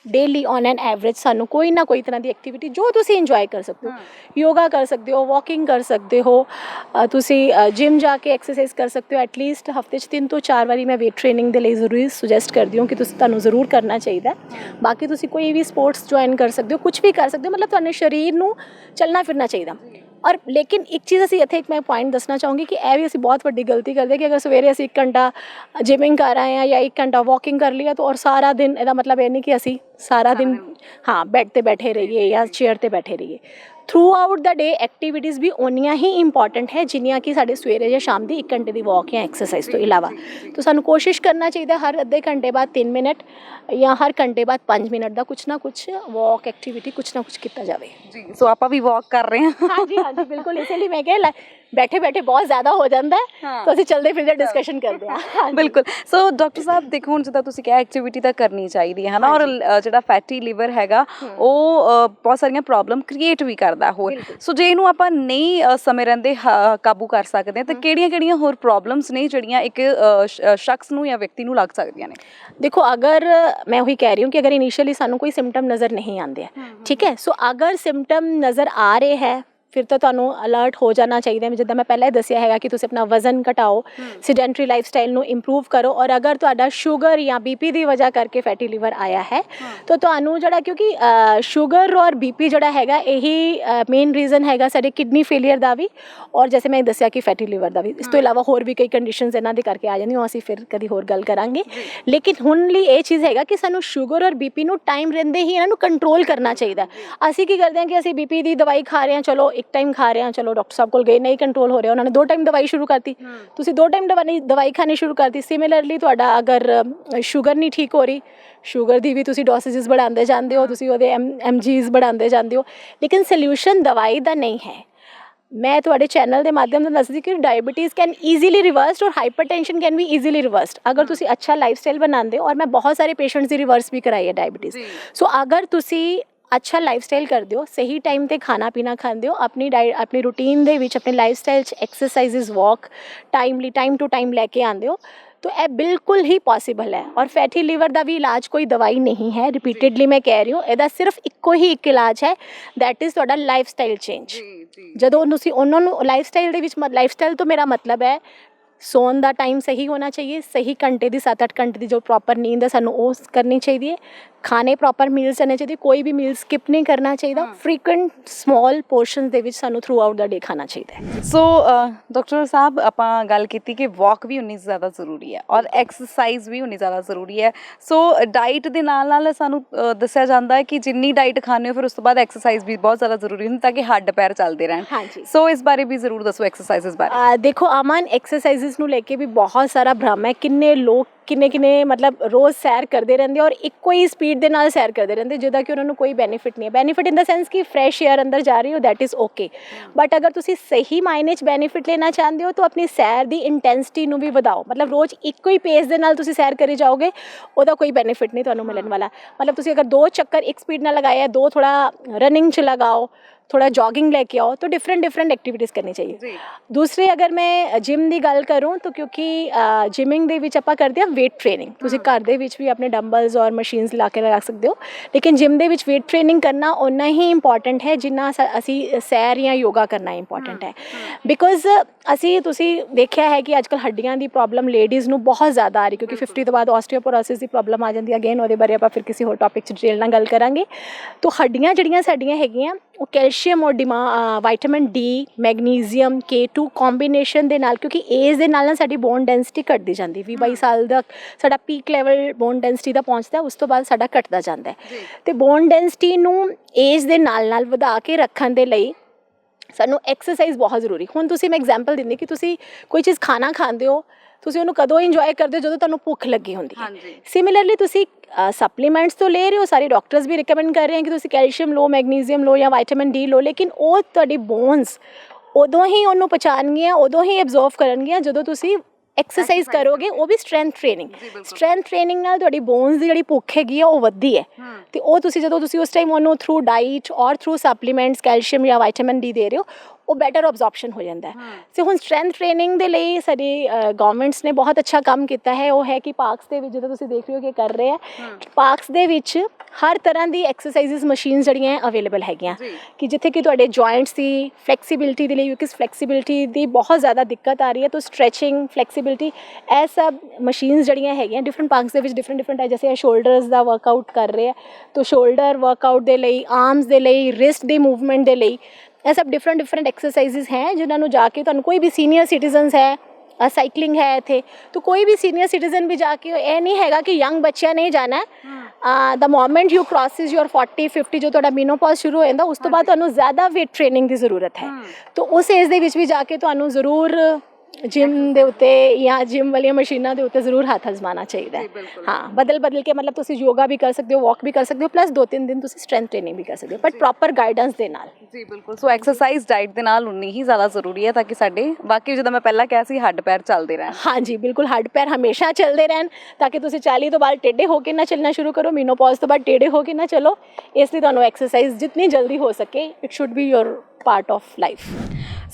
daily on an average सानू कोई ना कोई तरह की एक्टिविटी जो तुसी इंजॉय कर सकते हो, योगा कर सकते हो, वॉकिंग कर सकते हो, तुसी जिम जाके एक्सरसाइज कर सकते हो। एटलीस्ट हफ्ते 3 तो 4 बारी मैं वेट ट्रेनिंग के लिए जरूर सुजैसट करती हूँ कि तुहानू जरूर करना चाहिए। बाकी तुसी कोई भी स्पोर्ट्स ज्वाइन कर सकते हो, कुछ भी कर सकते हो, मतलब तुहानू शरीर नू चलना फिरना चाहिए। और लेकिन एक चीज़ असी इत्थे एक मैं पॉइंट दसना चाहूँगी कि यह भी असी बहुत वड्डी गलती करते कि अगर सवेरे असी 1 घंटा जिमिंग कर आए हैं या 1 घंटा वॉकिंग कर लिया तो और सारा दिन ਇਹਦਾ मतलब ये नहीं कि असी सारा दिन हाँ बेड ते बैठे रहिए या चेयर ते बैठे रहिए। Through out the day activities भी उन्नियां ही इंपॉर्टेंट है जिन्नियां कि साढ़े सवेरे या शाम की 1 घंटे की वॉक या एक्सरसाइज तो इलावा। तो सानू कोशिश करना चाहिए हर अद्धे घंटे बाद 3 मिनट या हर घंटे बाद 5 मिनट का कुछ ना कुछ वॉक एक्टिविटी कुछ ना कुछ किया जाए जी। सो आप भी वॉक कर रहे हैं? हाँ जी बिल्कुल, इसीलिए मैं कह बैठे बैठे बहुत ज़्यादा हो जाता है। हाँ। तो असं चलते फिरते डिस्कशन करते हैं। हाँ बिल्कुल। सो डॉक्टर साहब देखो हुण जिद्दां तुसीं कहा एक्टिविटी तो करनी चाहिए है ना, और जिहड़ा फैटी लिवर हैगा वो बहुत सारियां प्रॉब्लम क्रिएट भी करदा होर। सो जे इहनूं आपां नहीं समय रहंदे काबू कर सकते हैं तो किहड़ियां होर प्रॉब्लम्स ने जिहड़ियां एक शख्स नूं या व्यक्ति नूं लग सकदियां ने? देखो अगर मैं वही कह रही हूँ कि अगर इनिशियली सानू कोई सिम्टम नज़र नहीं आते हैं, ठीक है, सो अगर सिम्टम नज़र आ रहे हैं ਫਿਰ ਤਾਂ ਤੁਹਾਨੂੰ ਅਲਰਟ ਹੋ ਜਾਣਾ ਚਾਹੀਦਾ ਹੈ। ਜਿੱਦਾਂ ਮੈਂ ਪਹਿਲਾਂ ਹੀ ਦੱਸਿਆ ਹੈਗਾ ਕਿ ਤੁਸੀਂ ਆਪਣਾ ਵਜ਼ਨ ਘਟਾਓ, ਸੈਡੈਂਟਰੀ ਲਾਈਫਸਟਾਈਲ ਨੂੰ ਇੰਪਰੂਵ ਕਰੋ, ਔਰ ਅਗਰ ਤੁਹਾਡਾ ਸ਼ੂਗਰ ਜਾਂ ਬੀਪੀ ਦੀ ਵਜ੍ਹਾ ਕਰਕੇ ਫੈਟੀ ਲੀਵਰ ਆਇਆ ਹੈ ਤਾਂ ਤੁਹਾਨੂੰ ਜਿਹੜਾ, ਕਿਉਂਕਿ ਸ਼ੂਗਰ ਔਰ ਬੀਪੀ ਜਿਹੜਾ ਹੈਗਾ ਇਹੀ ਮੇਨ ਰੀਜ਼ਨ ਹੈਗਾ ਸਾਡੇ ਕਿਡਨੀ ਫੇਲੀਅਰ ਦਾ ਵੀ, ਔਰ ਜੈਸੇ ਮੈਂ ਦੱਸਿਆ ਕਿ ਫੈਟੀ ਲੀਵਰ ਦਾ ਵੀ। ਇਸ ਤੋਂ ਇਲਾਵਾ ਹੋਰ ਵੀ ਕਈ ਕੰਡੀਸ਼ਨਸ ਇਹਨਾਂ ਦੇ ਕਰਕੇ ਆ ਜਾਂਦੀਆਂ, ਉਹ ਅਸੀਂ ਫਿਰ ਕਦੀ ਹੋਰ ਗੱਲ ਕਰਾਂਗੇ। ਲੇਕਿਨ ਹੁਣ ਲਈ ਇਹ ਚੀਜ਼ ਹੈਗਾ ਕਿ ਸਾਨੂੰ ਸ਼ੂਗਰ ਔਰ ਬੀਪੀ ਨੂੰ ਟਾਈਮ ਰਹਿੰਦੇ ਹੀ ਇਹਨਾਂ ਨੂੰ ਕੰਟਰੋਲ ਕਰਨਾ ਚਾਹੀਦਾ। ਅਸੀਂ ਕੀ ਕਰਦੇ ਹਾਂ ਕਿ ਅਸੀਂ ਬੀਪੀ ਦੀ ਦਵਾਈ ਖਾ ਰਹੇ ਹਾਂ, ਚਲੋ ਇੱਕ ਟਾਈਮ ਖਾ ਰਹੇ ਹਾਂ, ਚਲੋ ਡਾਕਟਰ ਸਾਹਿਬ ਕੋਲ ਗਏ, ਨਹੀਂ ਕੰਟਰੋਲ ਹੋ ਰਿਹਾ, ਉਹਨਾਂ ਨੇ 2 ਟਾਈਮ ਦਵਾਈ ਸ਼ੁਰੂ ਕਰਤੀ, ਤੁਸੀਂ 2 ਟਾਈਮ ਦਵਾਈ ਖਾਣੀ ਸ਼ੁਰੂ ਕਰਤੀ। ਸਿਮਿਲਰਲੀ ਤੁਹਾਡਾ ਅਗਰ ਸ਼ੂਗਰ ਨਹੀਂ ਠੀਕ ਹੋ ਰਹੀ, ਸ਼ੂਗਰ ਦੀ ਵੀ ਤੁਸੀਂ ਡੋਸੇਜਸ बढ़ाते ਜਾਂਦੇ ਹੋ, ਤੁਸੀਂ ਉਹਦੇ MGs बढ़ाते ਜਾਂਦੇ ਹੋ, ਲੇਕਿਨ ਸੋਲਿਊਸ਼ਨ ਦਵਾਈ ਦਾ ਨਹੀਂ ਹੈ। ਮੈਂ ਤੁਹਾਡੇ ਚੈਨਲ ਦੇ ਮਾਧਿਅਮ ਨਾਲ ਦੱਸਦੀ ਕਿ ਡਾਇਬੀਟੀਜ਼ ਕੈਨ ਈਜ਼ੀਲੀ ਰਿਵਰਸਡ ਔਰ ਹਾਈਪਰਟੈਂਸ਼ਨ ਕੈਨ ਵੀ ਈਜ਼ੀਲੀ ਰਿਵਰਸਡ ਅਗਰ ਤੁਸੀਂ ਅੱਛਾ ਲਾਈਫਸਟਾਈਲ ਬਣਾਉਂਦੇ ਹੋ। ਔਰ ਮੈਂ ਬਹੁਤ ਸਾਰੇ ਪੇਸ਼ੈਂਟਸ ਦੀ ਰਿਵਰਸ ਵੀ ਕਰਾਈ ਹੈ ਡਾਇਬੀਟੀਜ਼। ਸੋ ਅਗਰ ਤੁਸੀਂ ਅੱਛਾ ਲਾਈਫਸਟਾਈਲ ਕਰਦੇ ਹੋ, ਸਹੀ ਟਾਈਮ 'ਤੇ ਖਾਣਾ ਪੀਣਾ ਖਾਂਦੇ ਹੋ, ਆਪਣੀ ਰੂਟੀਨ ਦੇ ਵਿੱਚ ਆਪਣੇ ਲਾਈਫਸਟਾਈਲ 'ਚ exercises, walk time to time ਲੈ ਕੇ ਆਉਂਦੇ ਹੋ, तो ਇਹ ਬਿਲਕੁਲ ਹੀ ਪੋਸੀਬਲ ਹੈ। ਔਰ ਫੈਟੀ ਲੀਵਰ ਦਾ ਵੀ ਇਲਾਜ ਕੋਈ ਦਵਾਈ ਨਹੀਂ ਹੈ, ਰਿਪੀਟਡਲੀ ਮੈਂ ਕਹਿ ਰਹੀ ਹਾਂ, ਇਹਦਾ ਸਿਰਫ ਇੱਕੋ ਹੀ ਇੱਕ ਇਲਾਜ ਹੈ, ਦੈਟ ਇਜ਼ ਤੁਹਾਡਾ ਲਾਈਫਸਟਾਈਲ ਚੇਂਜ। ਜਦੋਂ ਤੁਸੀਂ ਉਹਨਾਂ ਨੂੰ ਲਾਈਫਸਟਾਈਲ ਦੇ ਵਿੱਚ, ਲਾਈਫਸਟਾਈਲ ਤੋਂ ਮੇਰਾ ਮਤਲਬ ਹੈ ਸੌਣ ਦਾ ਟਾਈਮ ਸਹੀ ਹੋਣਾ ਚਾਹੀਏ, ਸਹੀ ਘੰਟੇ ਦੀ 7-8 ਘੰਟੇ ਦੀ ਜੋ ਪ੍ਰੋਪਰ ਨੀਂਦ ਹੈ ਸਾਨੂੰ ਉਹ ਕਰਨੀ ਚਾਹੀਦੀ ਹੈ, ਖਾਣੇ ਪ੍ਰੋਪਰ ਮੀਲਸ ਕਰਨੇ ਚਾਹੀਦੇ, ਕੋਈ ਵੀ ਮੀਲ ਸਕਿਪ ਨਹੀਂ ਕਰਨਾ ਚਾਹੀਦਾ, ਫ੍ਰੀਕੁਐਂਟ ਸਮਾਲ ਪੋਰਸ਼ਨਸ ਦੇ ਵਿੱਚ ਸਾਨੂੰ ਥਰੂ ਆਊਟ ਦਾ ਡੇ ਖਾਣਾ ਚਾਹੀਦਾ ਹੈ। ਸੋ ਡਾਕਟਰ ਸਾਹਿਬ, ਆਪਾਂ ਗੱਲ ਕੀਤੀ ਕਿ ਵਾਕ ਵੀ ਉਨੀ ਜ਼ਿਆਦਾ ਜ਼ਰੂਰੀ ਹੈ ਔਰ ਐਕਸਰਸਾਈਜ਼ ਵੀ ਉਨੀ ਜ਼ਿਆਦਾ ਜ਼ਰੂਰੀ ਹੈ। ਸੋ ਡਾਈਟ ਦੇ ਨਾਲ ਨਾਲ ਸਾਨੂੰ ਦੱਸਿਆ ਜਾਂਦਾ ਹੈ ਕਿ ਜਿੰਨੀ ਡਾਈਟ ਖਾਂਦੇ ਹੋ ਫਿਰ ਉਸ ਤੋਂ ਬਾਅਦ ਐਕਸਰਸਾਈਜ਼ ਵੀ ਬਹੁਤ ਜ਼ਿਆਦਾ ਜ਼ਰੂਰੀ ਹੁੰਦੀ ਤਾਂ ਕਿ ਹੱਡ ਪੈਰ ਚੱਲਦੇ ਰਹਿਣ। ਹਾਂਜੀ, ਸੋ ਇਸ ਬਾਰੇ ਵੀ ਜ਼ਰੂਰ ਦੱਸੋ, ਐਕਸਰਸਾਈਜ਼ ਬਾਰੇ। ਦੇਖੋ ਅਮਨ, ਐਕਸਰਸਾਈਜ਼ਸ ਨੂੰ ਲੈ ਕੇ ਵੀ ਬਹੁਤ ਸਾਰਾ ਭਰਮ ਹੈ। ਕਿੰਨੇ ਲੋਕ ਕਿੰਨੇ ਮਤਲਬ ਰੋਜ਼ ਸੈਰ ਕਰਦੇ ਰਹਿੰਦੇ ਔਰ ਇੱਕੋ ਹੀ ਸਪੀਡ ਦੇ ਨਾਲ ਸੈਰ ਕਰਦੇ ਰਹਿੰਦੇ, ਜਿਹਦਾ ਕਿ ਉਹਨਾਂ ਨੂੰ ਕੋਈ ਬੈਨੀਫਿਟ ਨਹੀਂ ਹੈ। ਬੈਨੀਫਿਟ ਇਨ ਦਾ ਸੈਂਸ ਕਿ ਫਰੈਸ਼ ਏਅਰ ਅੰਦਰ ਜਾ ਰਹੀ ਹੋ, ਦੈਟ ਇਜ਼ ਓਕੇ, ਬਟ ਅਗਰ ਤੁਸੀਂ ਸਹੀ ਮਾਇਨੇ 'ਚ ਬੈਨੀਫਿਟ ਲੈਣਾ ਚਾਹੁੰਦੇ ਹੋ ਤਾਂ ਆਪਣੀ ਸੈਰ ਦੀ ਇੰਟੈਂਸਿਟੀ ਨੂੰ ਵੀ ਵਧਾਓ। ਮਤਲਬ ਰੋਜ਼ ਇੱਕੋ ਹੀ ਪੇਸ ਦੇ ਨਾਲ ਤੁਸੀਂ ਸੈਰ ਕਰੀ ਜਾਓਗੇ, ਉਹਦਾ ਕੋਈ ਬੈਨੀਫਿਟ ਨਹੀਂ ਤੁਹਾਨੂੰ ਮਿਲਣ ਵਾਲਾ। ਮਤਲਬ ਤੁਸੀਂ ਅਗਰ 2 ਚੱਕਰ ਇੱਕ ਸਪੀਡ ਨਾਲ ਲਗਾਇਆ, 2 ਥੋੜਾ ਰਨਿੰਗ 'ਚ ਲਗਾਓ, थोड़ा जॉगिंग लेके आओ, तो डिफरेंट एक्टिविटीज़ करनी चाहिए। दूसरे अगर मैं जिम की गल करूँ तो क्योंकि जिमिंग ਦੇ ਵਿੱਚ ਆਪਾਂ ਕਰਦੇ ਹਾਂ ਵੇਟ ਟ੍ਰੇਨਿੰਗ, ਤੁਸੀਂ ਘਰ ਦੇ ਵਿੱਚ ਵੀ ਆਪਣੇ ਡੰਬਲਸ ਔਰ ਮਸ਼ੀਨਸ ਲਾ ਕੇ ਲਗਾ ਸਕਦੇ ਹੋ, ਲੇਕਿਨ ਜਿਮ ਦੇ ਵਿੱਚ ਵੇਟ ਟ੍ਰੇਨਿੰਗ ਕਰਨਾ ਓਨਾ ਹੀ ਇੰਪੋਰਟੈਂਟ ਹੈ ਜਿੰਨਾ ਅਸੀਂ ਸੈਰ ਜਾਂ ਯੋਗਾ ਕਰਨਾ ਇੰਪੋਰਟੈਂਟ ਹੈ। ਬਿਕੋਜ਼ ਤੁਸੀਂ ਦੇਖਿਆ ਹੈ ਕਿ ਅੱਜ ਕੱਲ੍ਹ ਹੱਡੀਆਂ ਦੀ ਪ੍ਰੋਬਲਮ ਲੇਡੀਜ਼ ਨੂੰ ਬਹੁਤ ਜ਼ਿਆਦਾ ਆ ਰਹੀ, ਕਿਉਂਕਿ 50 ਤੋਂ ਬਾਅਦ ਆਸਟੀਓਪੋਰੋਸਿਸ ਦੀ ਪ੍ਰੋਬਲਮ ਆ ਜਾਂਦੀ ਹੈ। ਅਗੇਨ ਉਹਦੇ ਬਾਰੇ ਆਪਾਂ ਫਿਰ ਕਿਸੇ ਹੋਰ ਟੌਪਿਕ 'ਚ ਡਿਟੇਲ ਨਾਲ ਗੱਲ ਕਰਾਂਗੇ। ਤਾਂ ਹੱਡੀਆਂ ਜਿਹੜੀਆਂ ਸਾਡੀਆਂ ਹੈਗੀਆਂ ਉਹ ਕੈਲਸ਼ੀਅਮ ਔਰ ਵਿਟਾਮਿਨ ਡੀ, ਮੈਗਨੀਜ਼ੀਅਮ, K2 ਕੰਬੀਨੇਸ਼ਨ ਦੇ ਨਾਲ, ਕਿਉਂਕਿ ਏਜ ਦੇ ਨਾਲ ਸਾਡੀ ਬੋਨ ਡੈਂਸਿਟੀ ਘਟਦੀ ਜਾਂਦੀ, 20-22 ਸਾਲ ਦਾ ਸਾਡਾ ਪੀਕ ਲੈਵਲ ਬੋਨ ਡੈਂਸਿਟੀ ਦਾ ਪਹੁੰਚਦਾ, ਉਸ ਤੋਂ ਬਾਅਦ ਸਾਡਾ ਘਟਦਾ ਜਾਂਦਾ ਹੈ। ਅਤੇ ਬੋਨ ਡੈਂਸਿਟੀ ਨੂੰ ਏਜ ਦੇ ਨਾਲ ਵਧਾ ਕੇ ਰੱਖਣ ਦੇ ਲਈ ਸਾਨੂੰ ਐਕਸਰਸਾਈਜ਼ ਬਹੁਤ ਜ਼ਰੂਰੀ। ਹੁਣ ਤੁਸੀਂ ਮੈਂ ਐਗਜ਼ਾਮਪਲ ਦਿੰਦੀ ਕਿ ਤੁਸੀਂ ਕੋਈ ਚੀਜ਼ ਖਾਣਾ ਖਾਂਦੇ ਹੋ, ਤੁਸੀਂ ਉਹਨੂੰ ਕਦੋਂ ਇੰਜੋਏ ਕਰਦੇ ਹੋ, ਜਦੋਂ ਤੁਹਾਨੂੰ ਭੁੱਖ ਲੱਗੀ ਹੁੰਦੀ ਹੈ। ਸਿਮਿਲਰਲੀ ਤੁਸੀਂ ਸਪਲੀਮੈਂਟਸ ਤੋਂ ਲੈ ਰਹੇ ਹੋ, ਸਾਰੇ ਡਾਕਟਰਸ ਵੀ ਰਿਕਮੈਂਡ ਕਰ ਰਹੇ ਹਨ ਕਿ ਤੁਸੀਂ ਕੈਲਸ਼ੀਅਮ ਲਓ, ਮੈਗਨੀਜ਼ੀਅਮ ਲਓ ਜਾਂ ਵਿਟਾਮਿਨ ਡੀ ਲਓ, ਲੇਕਿਨ ਉਹ ਤੁਹਾਡੀ ਬੋਨਸ ਉਦੋਂ ਹੀ ਉਹਨੂੰ ਪਛਾਣਗੀਆਂ, ਉਦੋਂ ਹੀ ਐਬਜ਼ੋਰਵ ਕਰਨਗੀਆਂ ਜਦੋਂ ਤੁਸੀਂ ਐਕਸਰਸਾਈਜ਼ ਕਰੋਗੇ, ਉਹ ਵੀ ਸਟਰੈਂਥ ਟ੍ਰੇਨਿੰਗ ਨਾਲ ਤੁਹਾਡੀ ਬੋਨਸ ਦੀ ਜਿਹੜੀ ਭੁੱਖ ਹੈਗੀ ਆ ਉਹ ਵੱਧਦੀ ਹੈ। ਅਤੇ ਉਹ ਜਦੋਂ ਤੁਸੀਂ ਉਸ ਟਾਈਮ ਉਹਨੂੰ ਥਰੂ ਡਾਈਟ ਔਰ ਥਰੂ ਸਪਲੀਮੈਂਟਸ ਕੈਲਸ਼ੀਅਮ ਜਾਂ ਵਿਟਾਮਿਨ ਡੀ ਦੇ ਰਹੇ ਹੋ, ਉਹ ਬੈਟਰ ਅਬਜ਼ੋਰਪਸ਼ਨ ਹੋ ਜਾਂਦਾ ਹੈ। ਅਤੇ ਹੁਣ ਸਟਰੈਂਥ ਟ੍ਰੇਨਿੰਗ ਦੇ ਲਈ ਸਾਡੀ ਗਵਰਨਮੈਂਟਸ ਨੇ ਬਹੁਤ ਅੱਛਾ ਕੰਮ ਕੀਤਾ ਹੈ। ਉਹ ਹੈ ਕਿ ਪਾਰਕਸ ਦੇ ਵਿੱਚ ਜਦੋਂ ਤੁਸੀਂ ਦੇਖ ਰਹੇ ਹੋ ਕਿ ਕਰ ਰਹੇ ਆ, ਪਾਰਕਸ ਦੇ ਵਿੱਚ ਹਰ ਤਰ੍ਹਾਂ ਦੀ ਐਕਸਰਸਾਈਜ਼ਸ ਮਸ਼ੀਨਸ ਜਿਹੜੀਆਂ ਅਵੇਲੇਬਲ ਹੈਗੀਆਂ, ਕਿ ਜਿੱਥੇ ਕਿ ਤੁਹਾਡੇ ਜੁਆਇੰਟਸ ਦੀ ਫਲੈਕਸੀਬਿਲਿਟੀ ਦੇ ਲਈ, ਕਿਉਂਕਿ ਫਲੈਕਸੀਬਿਲਿਟੀ ਦੀ ਬਹੁਤ ਜ਼ਿਆਦਾ ਦਿੱਕਤ ਆ ਰਹੀ ਹੈ, ਤਾਂ ਸਟਰੈਚਿੰਗ, ਫਲੈਕਸੀਬਿਲਿਟੀ, ਇਹ ਸਭ ਮਸ਼ੀਨਸ ਜਿਹੜੀਆਂ ਹੈਗੀਆਂ ਡਿਫਰੈਂਟ ਪਾਰਕਸ ਦੇ ਵਿੱਚ ਡਿਫਰੈਂਟ ਹੈ। ਜੈਸੇ ਸ਼ੋਲਡਰਸ ਦਾ ਵਰਕਆਊਟ ਕਰ ਰਹੇ ਆ, ਤਾਂ ਸ਼ੋਲਡਰ ਵਰਕਆਊਟ ਦੇ ਲਈ, ਆਰਮਸ ਦੇ ਲਈ, ਰਿਸਟ ਦੀ ਮੂਵਮੈਂਟ ਦੇ ਲਈ, ਇਹ ਸਭ ਡਿਫਰੈਂਟ ਐਕਸਰਸਾਈਜ਼ਸ ਹੈ ਜਿਨ੍ਹਾਂ ਨੂੰ ਜਾ ਕੇ ਤੁਹਾਨੂੰ ਕੋਈ ਵੀ ਸੀਨੀਅਰ ਸਿਟੀਜ਼ਨਸ ਹੈ, ਸਾਈਕਲਿੰਗ ਹੈ ਇੱਥੇ, ਤਾਂ ਕੋਈ ਵੀ ਸੀਨੀਅਰ ਸਿਟੀਜ਼ਨ ਵੀ ਜਾ ਕੇ, ਇਹ ਨਹੀਂ ਹੈਗਾ ਕਿ ਯੰਗ ਬੱਚਿਆਂ ਨੇ ਜਾਣਾ। ਦ ਮੋਮੈਂਟ ਯੂ ਕ੍ਰੋਸਿਸ ਯੂਰ 40-50 ਜੋ ਤੁਹਾਡਾ ਮੀਨੋਪੌਜ਼ ਸ਼ੁਰੂ ਹੋ ਜਾਂਦਾ, ਉਸ ਤੋਂ ਬਾਅਦ ਤੁਹਾਨੂੰ ਜ਼ਿਆਦਾ ਵੇਟ ਟ੍ਰੇਨਿੰਗ ਦੀ ਜ਼ਰੂਰਤ ਹੈ। ਤਾਂ ਉਸ ਏਜ ਦੇ ਵਿੱਚ ਵੀ ਜਾ ਕੇ ਤੁਹਾਨੂੰ ਜ਼ਰੂਰ ਜਿਮ ਦੇ ਉੱਤੇ ਜਾਂ ਜਿਮ ਵਾਲੀਆਂ ਮਸ਼ੀਨਾਂ ਦੇ ਉੱਤੇ ਜ਼ਰੂਰ ਹੱਥ ਅਜ਼ਮਾਉਣਾ ਚਾਹੀਦਾ ਹੈ। ਹਾਂ, ਬਦਲ ਕੇ, ਮਤਲਬ ਤੁਸੀਂ ਯੋਗਾ ਵੀ ਕਰ ਸਕਦੇ ਹੋ, ਵਾਕ ਵੀ ਕਰ ਸਕਦੇ ਹੋ, ਪਲੱਸ 2-3 ਦਿਨ ਤੁਸੀਂ ਸਟਰੈਂਥ ਟ੍ਰੇਨਿੰਗ ਵੀ ਕਰ ਸਕਦੇ ਹੋ, ਬਟ ਪ੍ਰੋਪਰ ਗਾਈਡੈਂਸ ਦੇ ਨਾਲ। ਜੀ ਬਿਲਕੁਲ। ਸੋ ਐਕਸਰਸਾਈਜ਼ ਡਾਈਟ ਦੇ ਨਾਲ ਉਨੀ ਹੀ ਜ਼ਿਆਦਾ ਜ਼ਰੂਰੀ ਹੈ ਤਾਂ ਕਿ ਸਾਡੇ ਬਾਕੀ, ਜਿੱਦਾਂ ਮੈਂ ਪਹਿਲਾਂ ਕਿਹਾ ਸੀ, ਹੱਡ ਪੈਰ ਚੱਲਦੇ ਰਹਿਣ। ਹਾਂਜੀ ਬਿਲਕੁਲ, ਹੱਡ ਪੈਰ ਹਮੇਸ਼ਾ ਚੱਲਦੇ ਰਹਿਣ, ਤਾਂ ਕਿ ਤੁਸੀਂ 40 ਤੋਂ ਬਾਅਦ ਟੇਢੇ ਹੋ ਕੇ ਨਾ ਚੱਲਣਾ ਸ਼ੁਰੂ ਕਰੋ, ਮੀਨੋਪੌਜ਼ ਤੋਂ ਬਾਅਦ ਟੇਢੇ ਹੋ ਕੇ ਨਾ ਚਲੋ। ਇਸ ਲਈ ਤੁਹਾਨੂੰ ਐਕਸਰਸਾਈਜ਼ ਜਿੰਨੀ ਜਲਦੀ ਹੋ ਸਕੇ, it should B your part of life.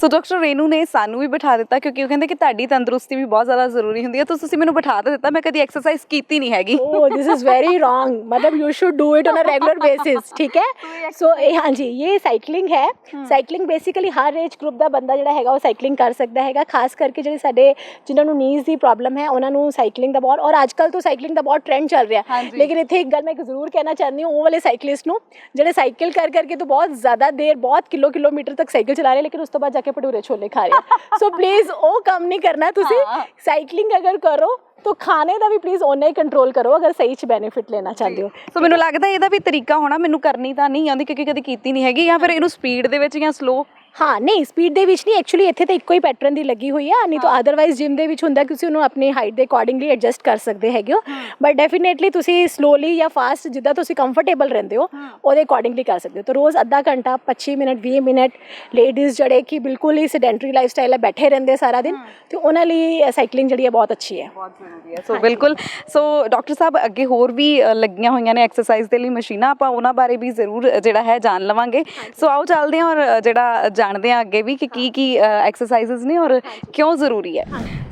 So doctor Renu ਨੇ ਸਾਨੂੰ ਵੀ ਬਿਠਾ ਦਿੱਤਾ ਕਿਉਂਕਿ ਉਹ ਕਹਿੰਦੇ ਕਿ ਤੁਹਾਡੀ ਤੰਦਰੁਸਤੀ ਵੀ ਬਹੁਤ ਜ਼ਿਆਦਾ ਜ਼ਰੂਰੀ ਹੁੰਦੀ ਹੈ, ਤਾਂ ਤੁਸੀਂ ਮੈਨੂੰ ਬਿਠਾ ਤਾਂ ਦਿੱਤਾ, ਮੈਂ ਕਦੀ ਐਕਸਰਸਾਈਜ਼ ਕੀਤੀ ਨਹੀਂ ਹੈਗੀ। Oh this is very wrong, मतलब you should do it on a regular basis, ठीक है। सो हाँ जी, ये साइकिलिंग है। साइकिलिंग बेसिकली हर एज ग्रुप ਦਾ ਬੰਦਾ ਜਿਹੜਾ ਹੈਗਾ ਉਹ ਸਾਈਕਲਿੰਗ ਕਰ ਸਕਦਾ ਹੈਗਾ, ਖਾਸ ਕਰਕੇ ਜਿਹੜੇ ਸਾਡੇ ਜਿਨ੍ਹਾਂ ਨੂੰ ਨੀਜ਼ ਦੀ ਪ੍ਰੋਬਲਮ ਹੈ ਉਹਨਾਂ ਨੂੰ ਸਾਈਕਲਿੰਗ ਦਾ ਬਹੁਤ, ਔਰ ਅੱਜ ਕੱਲ੍ਹ ਤਾਂ ਸਾਈਕਲਿੰਗ ਦਾ ਬਹੁਤ ਟ੍ਰੈਂਡ ਚੱਲ ਰਿਹਾ। ਲੇਕਿਨ ਇੱਥੇ ਇੱਕ ਗੱਲ ਮੈਂ ਜ਼ਰੂਰ ਕਹਿਣਾ ਚਾਹੁੰਦੀ ਹਾਂ ਉਹ ਵਾਲੇ ਸਾਈਕਲਿਸਟ ਨੂੰ ਜਿਹੜੇ ਸਾਈਕਲ ਕਰ ਕਰਕੇ ਤਾਂ ਬਹੁਤ ਜ਼ਿਆਦਾ ਦੇਰ ਬਹੁਤ ਕਿਲੋਮੀਟਰ ਤੱਕ ਸਾਈਕਲ ਚਲਾ ਰਹੇ ਲੇਕਿਨ ਉਸ ਤੋਂ ਬਾਅਦ ਜਾ ਕੇ ਭਟੂਰੇ ਛੋਲੇ ਖਾ ਰਹੇ। ਸੋ ਪਲੀਜ਼ ਉਹ ਕੰਮ ਨਹੀਂ ਕਰਨਾ ਤੁਸੀਂ। ਸਾਈਕਲਿੰਗ ਅਗਰ ਕਰੋ तो खाने का भी प्लीज़ ओना ही कंट्रोल करो अगर सही च बेनिफिट लेना चाहते हो। सो मैनूं लगदा ਇਹਦਾ ਵੀ तरीका होना, मैनूं करनी ਤਾਂ नहीं आउंदी क्योंकि कदी कीती नहीं हैगी, ਜਾਂ ਫਿਰ ਇਹਨੂੰ स्पीड ਦੇ ਵਿੱਚ ਜਾਂ स्लो। हाँ नहीं स्पीड ਦੇ ਵਿੱਚ ਨਹੀਂ, ਐਕਚੁਅਲੀ ਇੱਥੇ ਤਾਂ ਇੱਕੋ ਹੀ ਪੈਟਰਨ ਦੀ ਲੱਗੀ ਹੋਈ ਆ, ਨਹੀਂ ਤਾਂ ਅਦਰਵਾਈਜ਼ ਜਿਮ ਦੇ ਵਿੱਚ ਹੁੰਦਾ ਤੁਸੀਂ ਉਹਨੂੰ ਆਪਣੀ ਹਾਈਟ ਦੇ ਅਕੋਰਡਿੰਗਲੀ ਐਡਜਸਟ ਕਰ ਸਕਦੇ ਹੈਗੇ ਹੋ, ਬਟ ਡੈਫੀਨੇਟਲੀ ਤੁਸੀਂ ਸਲੋਲੀ ਜਾਂ ਫਾਸਟ ਜਿੱਦਾਂ ਤੁਸੀਂ ਕੰਫਰਟੇਬਲ ਰਹਿੰਦੇ ਹੋ ਉਹਦੇ ਅਕੋਰਡਿੰਗਲੀ ਕਰ ਸਕਦੇ ਹੋ। ਤਾਂ ਰੋਜ਼ ਅੱਧਾ ਘੰਟਾ 25 ਮਿੰਟ 20 ਮਿੰਟ ਲੇਡੀਜ਼ ਜਿਹੜੇ ਕਿ ਬਿਲਕੁਲ ਹੀ ਸੈਡੈਂਟਰੀ ਲਾਈਫ ਸਟਾਈਲ ਹੈ, ਬੈਠੇ ਰਹਿੰਦੇ ਸਾਰਾ ਦਿਨ, ਤੇ ਉਹਨਾਂ ਲਈ ਸਾਈਕਲਿੰਗ ਜਿਹੜੀ ਹੈ ਬਹੁਤ ਅੱਛੀ ਹੈ, ਬਹੁਤ ਜ਼ਰੂਰੀ ਹੈ। ਸੋ ਬਿਲਕੁਲ, ਸੋ ਡਾਕਟਰ ਸਾਹਿਬ ਅੱਗੇ ਹੋਰ ਵੀ ਲੱਗੀਆਂ ਹੋਈਆਂ ਨੇ ਐਕਸਰਸਾਈਜ਼ ਦੇ ਲਈ ਮਸ਼ੀਨਾਂ, ਆਪਾਂ ਉਹਨਾਂ ਬਾਰੇ ਵੀ ਜ਼ਰੂਰ ਜਿਹੜਾ ਹੈ ਜਾਣ ਲਵਾਂਗੇ। ਸੋ ਆਓ ਚੱਲਦੇ ਹਾਂ ਔਰ ਜਿਹੜਾ ਜਾਣਦੇ ਹਾਂ ਅੱਗੇ ਵੀ ਕਿ ਕੀ ਐਕਸਰਸਾਈਜ਼ਸ ਨੇ ਔਰ ਕਿਉਂ ਜ਼ਰੂਰੀ ਹੈ।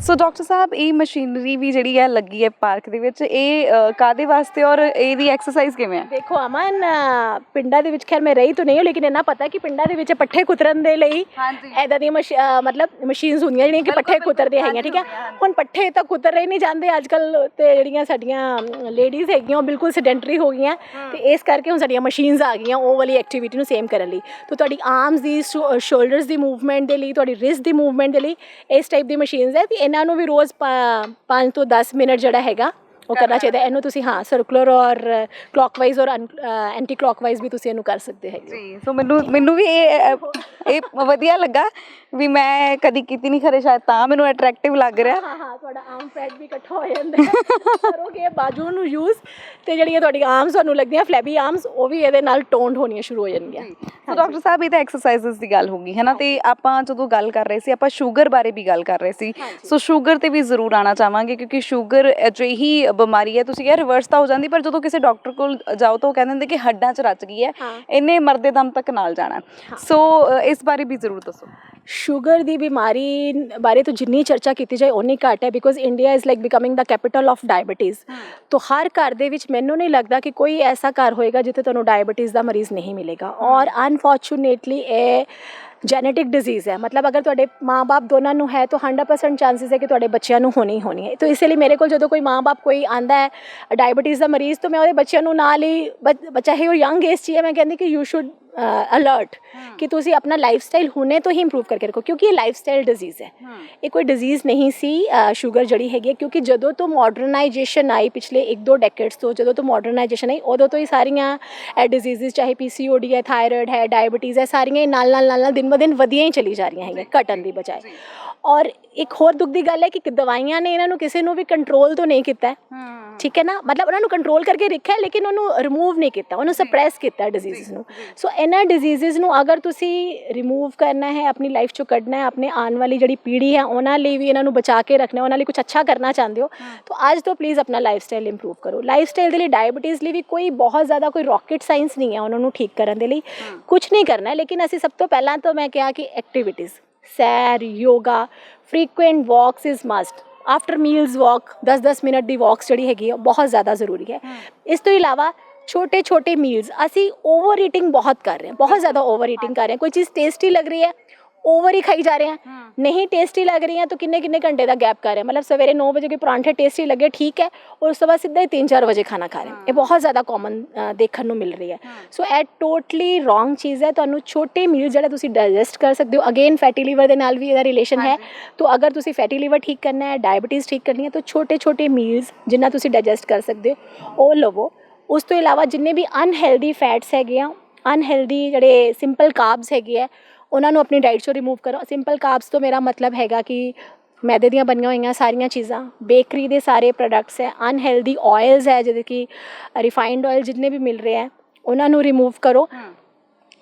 ਸੋ ਡਾਕਟਰ ਸਾਹਿਬ ਇਹ ਮਸ਼ੀਨਰੀ ਵੀ ਜਿਹੜੀ ਹੈ ਲੱਗੀ ਹੈ ਪਾਰਕ ਦੇ ਵਿੱਚ, ਇਹ ਕਾਹਦੇ ਵਾਸਤੇ ਔਰ ਇਹਦੀ ਐਕਸਰਸਾਈਜ਼ ਕਿਵੇਂ ਹੈ? ਦੇਖੋ ਅਮਨ, ਪਿੰਡਾਂ ਦੇ ਵਿੱਚ ਖੈਰ ਮੈਂ ਰਹੀ ਤਾਂ ਨਹੀਂ ਹਾਂ ਲੇਕਿਨ ਇੰਨਾ ਪਤਾ ਕਿ ਪਿੰਡਾਂ ਦੇ ਵਿੱਚ ਪੱਠੇ ਕੁਤਰਨ ਦੇ ਲਈ ਇੱਦਾਂ ਦੀਆਂ ਮਤਲਬ ਮਸ਼ੀਨਸ ਹੁੰਦੀਆਂ ਜਿਹੜੀਆਂ ਕਿ ਪੱਠੇ ਕੁਤਰਦੇ ਹੈਗੀਆਂ, ਠੀਕ ਹੈ। ਹੁਣ ਪੱਠੇ ਤਾਂ ਕੁਤਰ ਰਹੇ ਨਹੀਂ ਜਾਂਦੇ ਅੱਜ ਕੱਲ੍ਹ, ਤੇ ਜਿਹੜੀਆਂ ਸਾਡੀਆਂ ਲੇਡੀਜ਼ ਹੈਗੀਆਂ ਉਹ ਬਿਲਕੁਲ ਸੈਡੈਂਟਰੀ ਹੋ ਗਈਆਂ, ਤੇ ਇਸ ਕਰਕੇ ਹੁਣ ਸਾਡੀਆਂ ਮਸ਼ੀਨਸ ਆ ਗਈਆਂ ਉਹ ਵਾਲੀ ਐਕਟੀਵਿਟੀ ਨੂੰ ਸੇਮ ਕਰਨ ਲਈ। ਤਾਂ ਤੁਹਾਡੀ ਆਰਮਸ ਦੀ ਸ਼ੋਲਡਰਸ ਦੀ ਮੂਵਮੈਂਟ ਦੇ ਲਈ, ਤੁਹਾਡੀ ਰਿਸਟ ਦੀ ਮੂਵਮੈਂਟ ਦੇ ਲਈ ਇਸ ਟਾਈਪ ਦੀ ਮਸ਼ੀਨਸ ਹੈ, ਤੇ ਇਹਨਾਂ ਨੂੰ ਵੀ ਰੋਜ਼ 5 ਤੋਂ 10 ਮਿੰਟ ਜਿਹੜਾ ਹੈਗਾ ਉਹ ਕਰਨਾ ਚਾਹੀਦਾ। ਇਹਨੂੰ ਤੁਸੀਂ ਹਾਂ ਸਰਕੂਲਰ ਔਰ ਕਲੌਕਵਾਈਜ਼ ਔਰ ਐਂਟੀ ਕਲੌਕਵਾਈਜ਼ ਵੀ ਤੁਸੀਂ ਇਹਨੂੰ ਕਰ ਸਕਦੇ ਹੈਗੇ ਜੀ। ਸੋ ਮੈਨੂੰ ਵੀ ਇਹ ਵਧੀਆ ਲੱਗਾ ਵੀ ਮੈਂ ਕਦੀ ਕੀਤੀ ਨਹੀਂ, ਖਰੇ ਸ਼ਾਇਦ ਤਾਂ ਮੈਨੂੰ ਅਟਰੈਕਟਿਵ ਲੱਗ ਰਿਹਾ। ਹਾਂ ਤੁਹਾਡਾ ਆਰਮ ਫੈਟ ਵੀ ਇਕੱਠਾ ਹੋ ਜਾਂਦਾ ਕਰੋਗੇ ਬਾਜੂ ਨੂੰ ਯੂਜ਼, ਤੇ ਜਿਹੜੀਆਂ ਤੁਹਾਡੀ ਆਰਮਸ ਤੁਹਾਨੂੰ ਲੱਗਦੀਆਂ ਫਲੈਬੀ ਆਰਮਸ ਉਹ ਵੀ ਇਹਦੇ ਨਾਲ ਟੋਨਡ ਹੋਣੀਆਂ ਸ਼ੁਰੂ ਹੋ ਜਾਣਗੀਆਂ। ਸੋ ਡਾਕਟਰ ਸਾਹਿਬ ਇਹ ਤਾਂ ਐਕਸਰਸਾਈਜ਼ਸ ਦੀ ਗੱਲ ਹੋ ਗਈ ਹੈ ਨਾ, ਤੇ ਆਪਾਂ ਜਦੋਂ ਗੱਲ ਕਰ ਰਹੇ ਸੀ ਆਪਾਂ ਸ਼ੂਗਰ ਬਾਰੇ ਵੀ ਗੱਲ ਕਰ ਰਹੇ ਸੀ। ਸੋ ਸ਼ੂਗਰ ਤੇ ਵੀ ਜ਼ਰੂਰ ਆਉਣਾ ਚਾਹਾਂਗੇ ਕਿਉਂਕਿ ਸ਼ੂਗਰ ਅਜਿਹੀ ਬਿਮਾਰੀ ਹੈ, ਤੁਸੀਂ ਕਿਹਾ ਰਿਵਰਸ ਤਾਂ ਹੋ ਜਾਂਦੀ, ਪਰ ਜਦੋਂ ਕਿਸੇ ਡਾਕਟਰ ਕੋਲ ਜਾਓ ਤਾਂ ਉਹ ਕਹਿੰਦੇ ਹੁੰਦੇ ਕਿ ਹੱਡਾਂ 'ਚ ਰਚ ਗਈ ਹੈ, ਇਹਨੇ ਮਰਦੇ ਦਮ ਤੱਕ ਨਾਲ ਜਾਣਾ। ਸੋ ਇਸ ਬਾਰੇ ਵੀ ਜ਼ਰੂਰ ਦੱਸੋ। ਸ਼ੂਗਰ ਦੀ ਬਿਮਾਰੀ ਬਾਰੇ ਤਾਂ ਜਿੰਨੀ ਚਰਚਾ ਕੀਤੀ ਜਾਏ ਓਨੀ ਘੱਟ ਹੈ, because India is like becoming the capital of diabetes. ਤਾਂ ਹਰ ਘਰ ਦੇ ਵਿੱਚ ਮੈਨੂੰ ਨਹੀਂ ਲੱਗਦਾ ਕਿ ਕੋਈ ਐਸਾ ਘਰ ਹੋਏਗਾ ਜਿੱਥੇ ਤੁਹਾਨੂੰ ਡਾਇਬਟੀਜ਼ ਦਾ ਮਰੀਜ਼ ਨਹੀਂ ਮਿਲੇਗਾ, ਔਰ ਅਨਫੋਰਚੂਨੇਟਲੀ ਇਹ ਜੈਨੇਟਿਕ ਡਿਜ਼ੀਜ਼ ਹੈ। ਮਤਲਬ ਅਗਰ ਤੁਹਾਡੇ ਮਾਂ-ਬਾਪ ਦੋਨਾਂ ਨੂੰ ਹੈ ਤਾਂ 100% ਚਾਂਸਿਸ ਹੈ ਕਿ ਤੁਹਾਡੇ ਬੱਚਿਆਂ ਨੂੰ ਹੋਣੀ ਹੈ। ਤਾਂ ਇਸ ਲਈ ਮੇਰੇ ਕੋਲ ਜਦੋਂ ਕੋਈ ਮਾਂ-ਬਾਪ ਕੋਈ ਆਂਦਾ ਹੈ ਡਾਇਬਟੀਜ਼ ਦਾ ਮਰੀਜ਼, ਤਾਂ ਮੈਂ ਉਹਦੇ ਬੱਚਿਆਂ ਨੂੰ ਨਾਲ ਹੀ ਬੱਚਾ ਹੈ ਉਹ ਯੰਗ ਏਜ 'ਚ ਹੈ, ਮੈਂ ਕਹਿੰਦੀ ਕਿ ਯੂ ਸ਼ੁੱਡ ਅਲਰਟ ਕਿ ਤੁਸੀਂ ਆਪਣਾ ਲਾਈਫ ਸਟਾਈਲ ਹੁਣੇ ਤੋਂ ਹੀ ਇੰਪਰੂਵ ਕਰਕੇ ਰੱਖੋ, ਕਿਉਂਕਿ ਇਹ ਲਾਈਫ ਸਟਾਈਲ ਡਿਜ਼ੀਜ਼ ਹੈ, ਇਹ ਕੋਈ ਡਿਜ਼ੀਜ਼ ਨਹੀਂ ਸੀ ਸ਼ੂਗਰ ਜਿਹੜੀ ਹੈਗੀ ਹੈ। ਕਿਉਂਕਿ ਜਦੋਂ ਤੋਂ ਮਾਡਰਨਾਈਜੇਸ਼ਨ ਆਈ ਪਿਛਲੇ 1-2 ਡੈਕੇਡਸ ਤੋਂ, ਜਦੋਂ ਤੋਂ ਮਾਡਰਨਾਈਜੇਸ਼ਨ ਆਈ ਉਦੋਂ ਤੋਂ ਹੀ ਸਾਰੀਆਂ ਇਹ ਡਿਜ਼ੀਜ਼ਸ ਚਾਹੇ PCOD ਹੈ, ਥਾਇਰਾਇਡ ਹੈ, ਡਾਇਬਟੀਜ਼ ਹੈ, ਸਾਰੀਆਂ ਨਾਲ ਦਿਨ ਬ ਦਿਨ ਵਧੀਆਂ ਹੀ ਚਲੀ ਜਾ ਰਹੀਆਂ ਹੈਗੀਆਂ ਘਟਣ ਦੀ ਬਜਾਏ। ਔਰ ਇੱਕ ਹੋਰ ਦੁੱਖ ਦੀ ਗੱਲ ਹੈ ਕਿ ਦਵਾਈਆਂ ਨੇ ਇਹਨਾਂ ਨੂੰ ਕਿਸੇ ਨੂੰ ਵੀ ਕੰਟਰੋਲ ਤੋਂ ਨਹੀਂ ਕੀਤਾ, ਠੀਕ ਹੈ ਨਾ, ਮਤਲਬ ਉਹਨਾਂ ਨੂੰ ਕੰਟਰੋਲ ਕਰਕੇ ਰੱਖਿਆ ਲੇਕਿਨ ਉਹਨੂੰ ਰਿਮੂਵ ਨਹੀਂ ਕੀਤਾ, ਉਹਨੂੰ ਸਪਰੈਸ ਕੀਤਾ ਡਿਜ਼ੀਜ਼ਸ ਨੂੰ। ਸੋ ਇਹਨਾਂ ਡਿਜ਼ੀਜ਼ਸ ਨੂੰ ਅਗਰ ਤੁਸੀਂ ਰਿਮੂਵ ਕਰਨਾ ਹੈ, ਆਪਣੀ ਲਾਈਫ 'ਚੋਂ ਕੱਢਣਾ ਹੈ, ਆਪਣੇ ਆਉਣ ਵਾਲੀ ਜਿਹੜੀ ਪੀੜ੍ਹੀ ਹੈ ਉਹਨਾਂ ਲਈ ਵੀ ਇਹਨਾਂ ਨੂੰ ਬਚਾ ਕੇ ਰੱਖਣਾ, ਉਹਨਾਂ ਲਈ ਕੁਝ ਅੱਛਾ ਕਰਨਾ ਚਾਹੁੰਦੇ ਹੋ ਤਾਂ ਅੱਜ ਤੋਂ ਪਲੀਜ਼ ਆਪਣਾ ਲਾਈਫ ਸਟਾਈਲ ਇੰਪਰੂਵ ਕਰੋ। ਲਾਈਫ ਸਟਾਈਲ ਦੇ ਲਈ ਡਾਇਬਟੀਜ਼ ਲਈ ਵੀ ਕੋਈ ਬਹੁਤ ਜ਼ਿਆਦਾ ਕੋਈ ਰੌਕਟ ਸਾਇੰਸ ਨਹੀਂ ਹੈ ਉਹਨਾਂ ਨੂੰ ਠੀਕ ਕਰਨ ਦੇ ਲਈ, ਕੁਝ ਨਹੀਂ ਕਰਨਾ, ਲੇਕਿਨ ਅਸੀਂ ਸਭ ਤੋਂ ਪਹਿਲਾਂ ਤਾਂ ਮੈਂ ਕਿਹਾ ਕਿ ਐਕਟੀਵਿਟੀਜ਼, ਸੈਰ, yoga, frequent walks is must. After meals walk 10-10 minute the walks ਜਿਹੜੀ ਹੈਗੀ ਹੈ ਬਹੁਤ ਜ਼ਿਆਦਾ ਜ਼ਰੂਰੀ ਹੈ। ਇਸ ਤੋਂ ਇਲਾਵਾ ਛੋਟੇ ਮੀਲਸ, ਅਸੀਂ ਓਵਰ ਈਟਿੰਗ ਬਹੁਤ ਕਰ ਰਹੇ ਹਾਂ, ਬਹੁਤ ਜ਼ਿਆਦਾ ਓਵਰ ਈਟਿੰਗ ਕਰ ਰਹੇ ਹਾਂ। ਕੋਈ ਚੀਜ਼ ਟੇਸਟੀ ਲੱਗ ਰਹੀ ਹੈ ਓਵਰ ਹੀ ਖਾਈ ਜਾ ਰਹੇ हैं, नहीं टेस्टी लग रही हैं तो किन्ने घंटे का गैप कर रहे हैं, मतलब सवेरे 9 बजे के परांठे टेस्टी लगे ठीक है और उस बाद सीधा ही 3-4 बजे खाना खा रहे हैं, ये बहुत ज़्यादा कॉमन देखने को मिल रही है। सो ਇਹ टोटली रॉन्ग चीज़ है। ਤੁਹਾਨੂੰ ਛੋਟੇ ਮੀਲ ਜਿਹੜੇ ਤੁਸੀਂ ਡਾਈਜੈਸਟ ਕਰ ਸਕਦੇ ਹੋ, ਅਗੇਨ ਫੈਟੀ ਲੀਵਰ ਦੇ ਨਾਲ ਵੀ ਇਹਦਾ ਰਿਲੇਸ਼ਨ ਹੈ। तो अगर ਤੁਸੀਂ ਫੈਟੀ ਲੀਵਰ ਠੀਕ ਕਰਨਾ ਹੈ, ਡਾਇਬਟੀਜ਼ ਠੀਕ ਕਰਨੀ ਹੈ, तो ਛੋਟੇ ਮੀਲਸ ਜਿੰਨਾ ਤੁਸੀਂ ਡਾਈਜੈਸਟ ਕਰ ਸਕਦੇ ਹੋ ਉਹ ਲਵੋ। ਉਸ ਤੋਂ ਇਲਾਵਾ ਜਿੰਨੇ ਵੀ ਅਨਹੈਲਦੀ ਫੈਟਸ ਹੈਗੇ ਆ, ਅਨਹੈਲਦੀ ਜਿਹੜੇ ਸਿੰਪਲ ਕਾਰਬਸ ਹੈਗੇ ਆ ਉਹਨਾਂ ਨੂੰ ਆਪਣੀ ਡਾਈਟ 'ਚੋਂ ਰਿਮੂਵ ਕਰੋ। ਸਿੰਪਲ ਕਾਰਬਸ ਤੋਂ ਮੇਰਾ ਮਤਲਬ ਹੈਗਾ ਕਿ ਮੈਦੇ ਦੀਆਂ ਬਣੀਆਂ ਹੋਈਆਂ ਸਾਰੀਆਂ ਚੀਜ਼ਾਂ, ਬੇਕਰੀ ਦੇ ਸਾਰੇ ਪ੍ਰੋਡਕਟਸ ਹੈ, ਅਨਹੈਲਦੀ ਆਇਲਸ ਹੈ ਜਿਹਦੇ ਕਿ ਰਿਫਾਈਨਡ ਆਇਲ ਜਿੰਨੇ ਵੀ ਮਿਲ ਰਹੇ ਹੈ ਉਹਨਾਂ ਨੂੰ ਰਿਮੂਵ ਕਰੋ।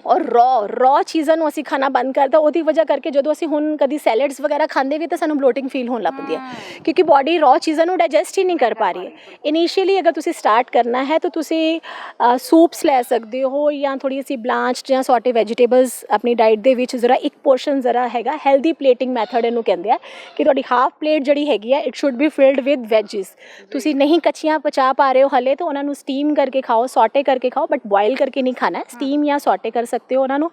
ਔਰ ਰॉ ਚੀਜ਼ਾਂ ਨੂੰ ਅਸੀਂ ਖਾਣਾ ਬੰਦ ਕਰਤਾ। ਉਹਦੀ ਵਜ੍ਹਾ ਕਰਕੇ ਜਦੋਂ ਅਸੀਂ ਹੁਣ ਕਦੀ ਸੈਲਡਸ ਵਗੈਰਾ ਖਾਂਦੇ ਵੀ ਤਾਂ ਸਾਨੂੰ ਬਲੋਟਿੰਗ ਫੀਲ ਹੋਣ ਲੱਗ ਪੈਂਦੀ ਹੈ, ਕਿਉਂਕਿ ਬਾਡੀ ਰॉ ਚੀਜ਼ਾਂ ਨੂੰ ਡਾਈਜੈਸਟ ਹੀ ਨਹੀਂ ਕਰ ਪਾ ਰਹੀ ਹੈ। ਇਨੀਸ਼ੀਅਲੀ ਅਗਰ ਤੁਸੀਂ ਸਟਾਰਟ ਕਰਨਾ ਹੈ ਤਾਂ ਤੁਸੀਂ ਸੂਪਸ ਲੈ ਸਕਦੇ ਹੋ, ਜਾਂ ਥੋੜੀ ਅਸੀਂ ਬਲਾਂਚਡ ਜਾਂ ਸੌਟੇ ਵੈਜੀਟੇਬਲਸ ਆਪਣੀ ਡਾਈਟ ਦੇ ਵਿੱਚ ਜ਼ਰਾ ਇੱਕ ਪੋਰਸ਼ਨ ਜ਼ਰਾ ਹੈਗਾ ਹੈਲਦੀ ਪਲੇਟਿੰਗ ਮੈਥਡ ਇਹਨੂੰ ਕਹਿੰਦੇ ਆ, ਕਿ ਤੁਹਾਡੀ ਹਾਫ ਪਲੇਟ ਜਿਹੜੀ ਹੈਗੀ ਹੈ it should be filled with veggies. ਤੁਸੀਂ ਨਹੀਂ ਕੱਚੀਆਂ ਪਚਾ ਪਾ ਰਹੇ ਹੋ ਹਲੇ ਤਾਂ ਉਹਨਾਂ ਨੂੰ ਸਟੀਮ ਕਰਕੇ ਖਾਓ, ਸੌਟੇ ਕਰਕੇ ਖਾਓ, ਬਟ ਬੋਇਲ ਕਰਕੇ ਨਹੀਂ ਖਾਣਾ। ਸਟੀਮ ਜਾਂ ਸੌਟੇ ਕਰ ਸਕਦੇ ਹੋ ਉਹਨਾਂ ਨੂੰ,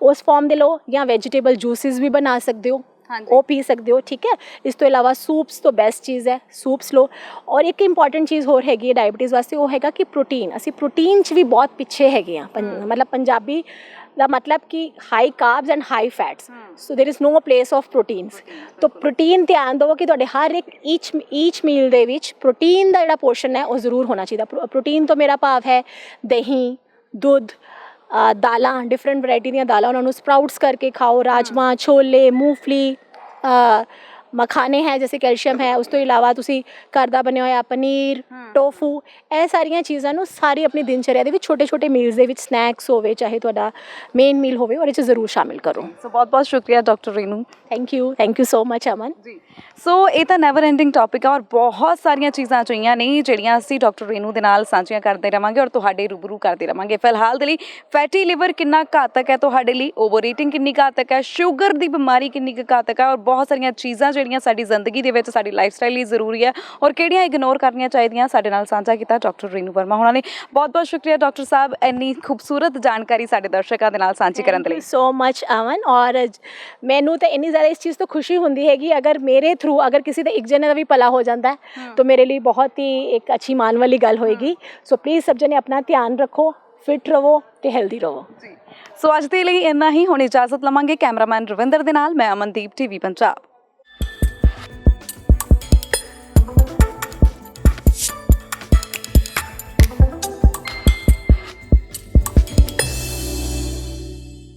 ਉਸ ਫਾਰਮ ਦੇ ਲਓ, ਜਾਂ ਵੈਜੀਟੇਬਲ ਜੂਸਿਸ ਵੀ ਬਣਾ ਸਕਦੇ ਹੋ, ਉਹ ਪੀ ਸਕਦੇ ਹੋ, ਠੀਕ ਹੈ। ਇਸ ਤੋਂ ਇਲਾਵਾ ਸੂਪਸ ਤੋਂ ਬੈਸਟ ਚੀਜ਼ ਹੈ, ਸੂਪਸ ਲਓ। ਔਰ ਇੱਕ ਇੰਪੋਰਟੈਂਟ ਚੀਜ਼ ਹੋਰ ਹੈਗੀ ਹੈ ਡਾਇਬਟੀਜ਼ ਵਾਸਤੇ, ਉਹ ਹੈਗਾ ਕਿ ਪ੍ਰੋਟੀਨ। ਅਸੀਂ ਪ੍ਰੋਟੀਨ 'ਚ ਵੀ ਬਹੁਤ ਪਿੱਛੇ ਹੈਗੇ ਹਾਂ, ਮਤਲਬ ਪੰਜਾਬੀ ਦਾ ਮਤਲਬ ਕਿ high carbs and high fats, so there is no place of proteins. ਤਾਂ ਪ੍ਰੋਟੀਨ ਧਿਆਨ ਦਿਓ ਕਿ ਤੁਹਾਡੇ ਹਰ ਇੱਕ ਈਚ ਮੀਲ ਦੇ ਵਿੱਚ ਪ੍ਰੋਟੀਨ ਦਾ ਜਿਹੜਾ ਪੋਰਸ਼ਨ ਹੈ ਉਹ ਜ਼ਰੂਰ ਹੋਣਾ ਚਾਹੀਦਾ। ਪ੍ਰੋਟੀਨ ਤੋਂ ਮੇਰਾ ਭਾਵ ਹੈ ਦਹੀਂ, ਦੁੱਧ, ਦਾਲਾਂ, ਡਿਫਰੈਂਟ ਵੈਰਾਈਟੀ ਦੀਆਂ ਦਾਲਾਂ, ਉਹਨਾਂ ਨੂੰ ਸਪਰਾਊਟਸ ਕਰਕੇ ਖਾਓ, ਰਾਜਮਾ, ਛੋਲੇ, ਮੂੰਗਫਲੀ, ਮਖਾਨੇ ਹੈ ਜੈਸੇ ਕੈਲਸ਼ੀਅਮ ਹੈ। ਉਸ ਤੋਂ ਇਲਾਵਾ ਤੁਸੀਂ ਘਰ ਦਾ ਬਣਿਆ ਹੋਇਆ ਪਨੀਰ, ਟੋਫੂ, ਇਹ ਸਾਰੀਆਂ ਚੀਜ਼ਾਂ ਨੂੰ ਸਾਰੀ ਆਪਣੀ ਦਿਨਚਰਿਆ ਦੇ ਵਿੱਚ ਛੋਟੇ ਛੋਟੇ ਮੀਲਸ ਦੇ ਵਿੱਚ, ਸਨੈਕਸ ਹੋਵੇ ਚਾਹੇ ਤੁਹਾਡਾ ਮੇਨ ਮੀਲ ਹੋਵੇ, ਉਹਦੇ 'ਚ ਜ਼ਰੂਰ ਸ਼ਾਮਿਲ ਕਰੋ। ਸੋ ਬਹੁਤ ਬਹੁਤ ਸ਼ੁਕਰੀਆ doctor Renu. Thank you so much Aman ji. So ਇਹ ਤਾਂ ਨੈਵਰ ਐਂਡਿੰਗ ਟੌਪਿਕ ਆ, ਔਰ ਬਹੁਤ ਸਾਰੀਆਂ ਚੀਜ਼ਾਂ ਚੋਈਆਂ ਨੇ ਜਿਹੜੀਆਂ ਅਸੀਂ ਡਾਕਟਰ ਰੀਨੂ ਦੇ ਨਾਲ ਸਾਂਝੀਆਂ ਕਰਦੇ ਰਵਾਂਗੇ ਔਰ ਤੁਹਾਡੇ ਰੂਬਰੂ ਕਰਦੇ ਰਵਾਂਗੇ। ਫਿਲਹਾਲ ਦੇ ਲਈ ਫੈਟੀ ਲਿਵਰ ਕਿੰਨਾ ਘਾਤਕ ਹੈ ਤੁਹਾਡੇ ਲਈ, ਓਵਰ ਈਟਿੰਗ ਕਿੰਨੀ ਘਾਤਕ ਹੈ, ਸ਼ੂਗਰ ਦੀ ਬਿਮਾਰੀ ਕਿੰਨੀ ਕੁ ਘਾਤਕ ਹੈ, ਔਰ ਬਹੁਤ ਸਾਰੀਆਂ ਚੀਜ਼ਾਂ ਜਿਹੜੀਆਂ ਸਾਡੀ ਜ਼ਿੰਦਗੀ ਦੇ ਵਿੱਚ ਸਾਡੀ ਲਾਈਫ ਸਟਾਈਲ ਲਈ ਜ਼ਰੂਰੀ ਹੈ ਔਰ ਕਿਹੜੀਆਂ ਇਗਨੋਰ ਕਰਨੀਆਂ ਚਾਹੀਦੀਆਂ, ਸਾਡੇ ਨਾਲ ਸਾਂਝਾ ਕੀਤਾ ਡਾਕਟਰ ਰੀਨੂ ਵਰਮਾ ਹੋਣਾ ਨੇ। ਬਹੁਤ ਬਹੁਤ ਸ਼ੁਕਰੀਆ ਡਾਕਟਰ ਸਾਹਿਬ, ਇੰਨੀ ਖੂਬਸੂਰਤ ਜਾਣਕਾਰੀ ਸਾਡੇ ਦਰਸ਼ਕਾਂ ਦੇ ਨਾਲ ਸਾਂਝੀ ਕਰਨ ਦੇ ਲਈ। ਸੋ ਮਚ ਅਮਨ। ਔਰ ਮੈਨੂੰ ਤਾਂ ਇੰਨੀ ਜ਼ਿਆਦਾ ਇਸ ਚੀਜ਼ ਤੋਂ ਖੁਸ਼ੀ ਹੁੰਦੀ ਹੈਗੀ, ਅਗਰ ਮੇਰੇ ਥਰੂ ਅਗਰ ਕਿਸੇ ਦਾ ਇੱਕ ਜਣੇ ਦਾ ਵੀ ਭਲਾ ਹੋ ਜਾਂਦਾ ਹੈ ਤਾਂ ਮੇਰੇ ਲਈ ਬਹੁਤ ਹੀ ਇੱਕ ਅੱਛੀ ਮਾਣ ਵਾਲੀ ਗੱਲ ਹੋਏਗੀ। ਸੋ ਪਲੀਜ਼ ਸਭ ਜਣੇ ਆਪਣਾ ਧਿਆਨ ਰੱਖੋ, ਫਿਟ ਰਹੋ ਤੇ ਹੈਲਦੀ ਰਹੋ। ਸੋ ਅੱਜ ਦੇ ਲਈ ਇੰਨਾ ਹੀ, ਹੁਣ ਇਜਾਜ਼ਤ ਲਵਾਂਗੇ। ਕੈਮਰਾਮੈਨ ਰਵਿੰਦਰ ਦੇ ਨਾਲ ਮੈਂ ਅਮਨਦੀਪ, TV ਪੰਜਾਬ।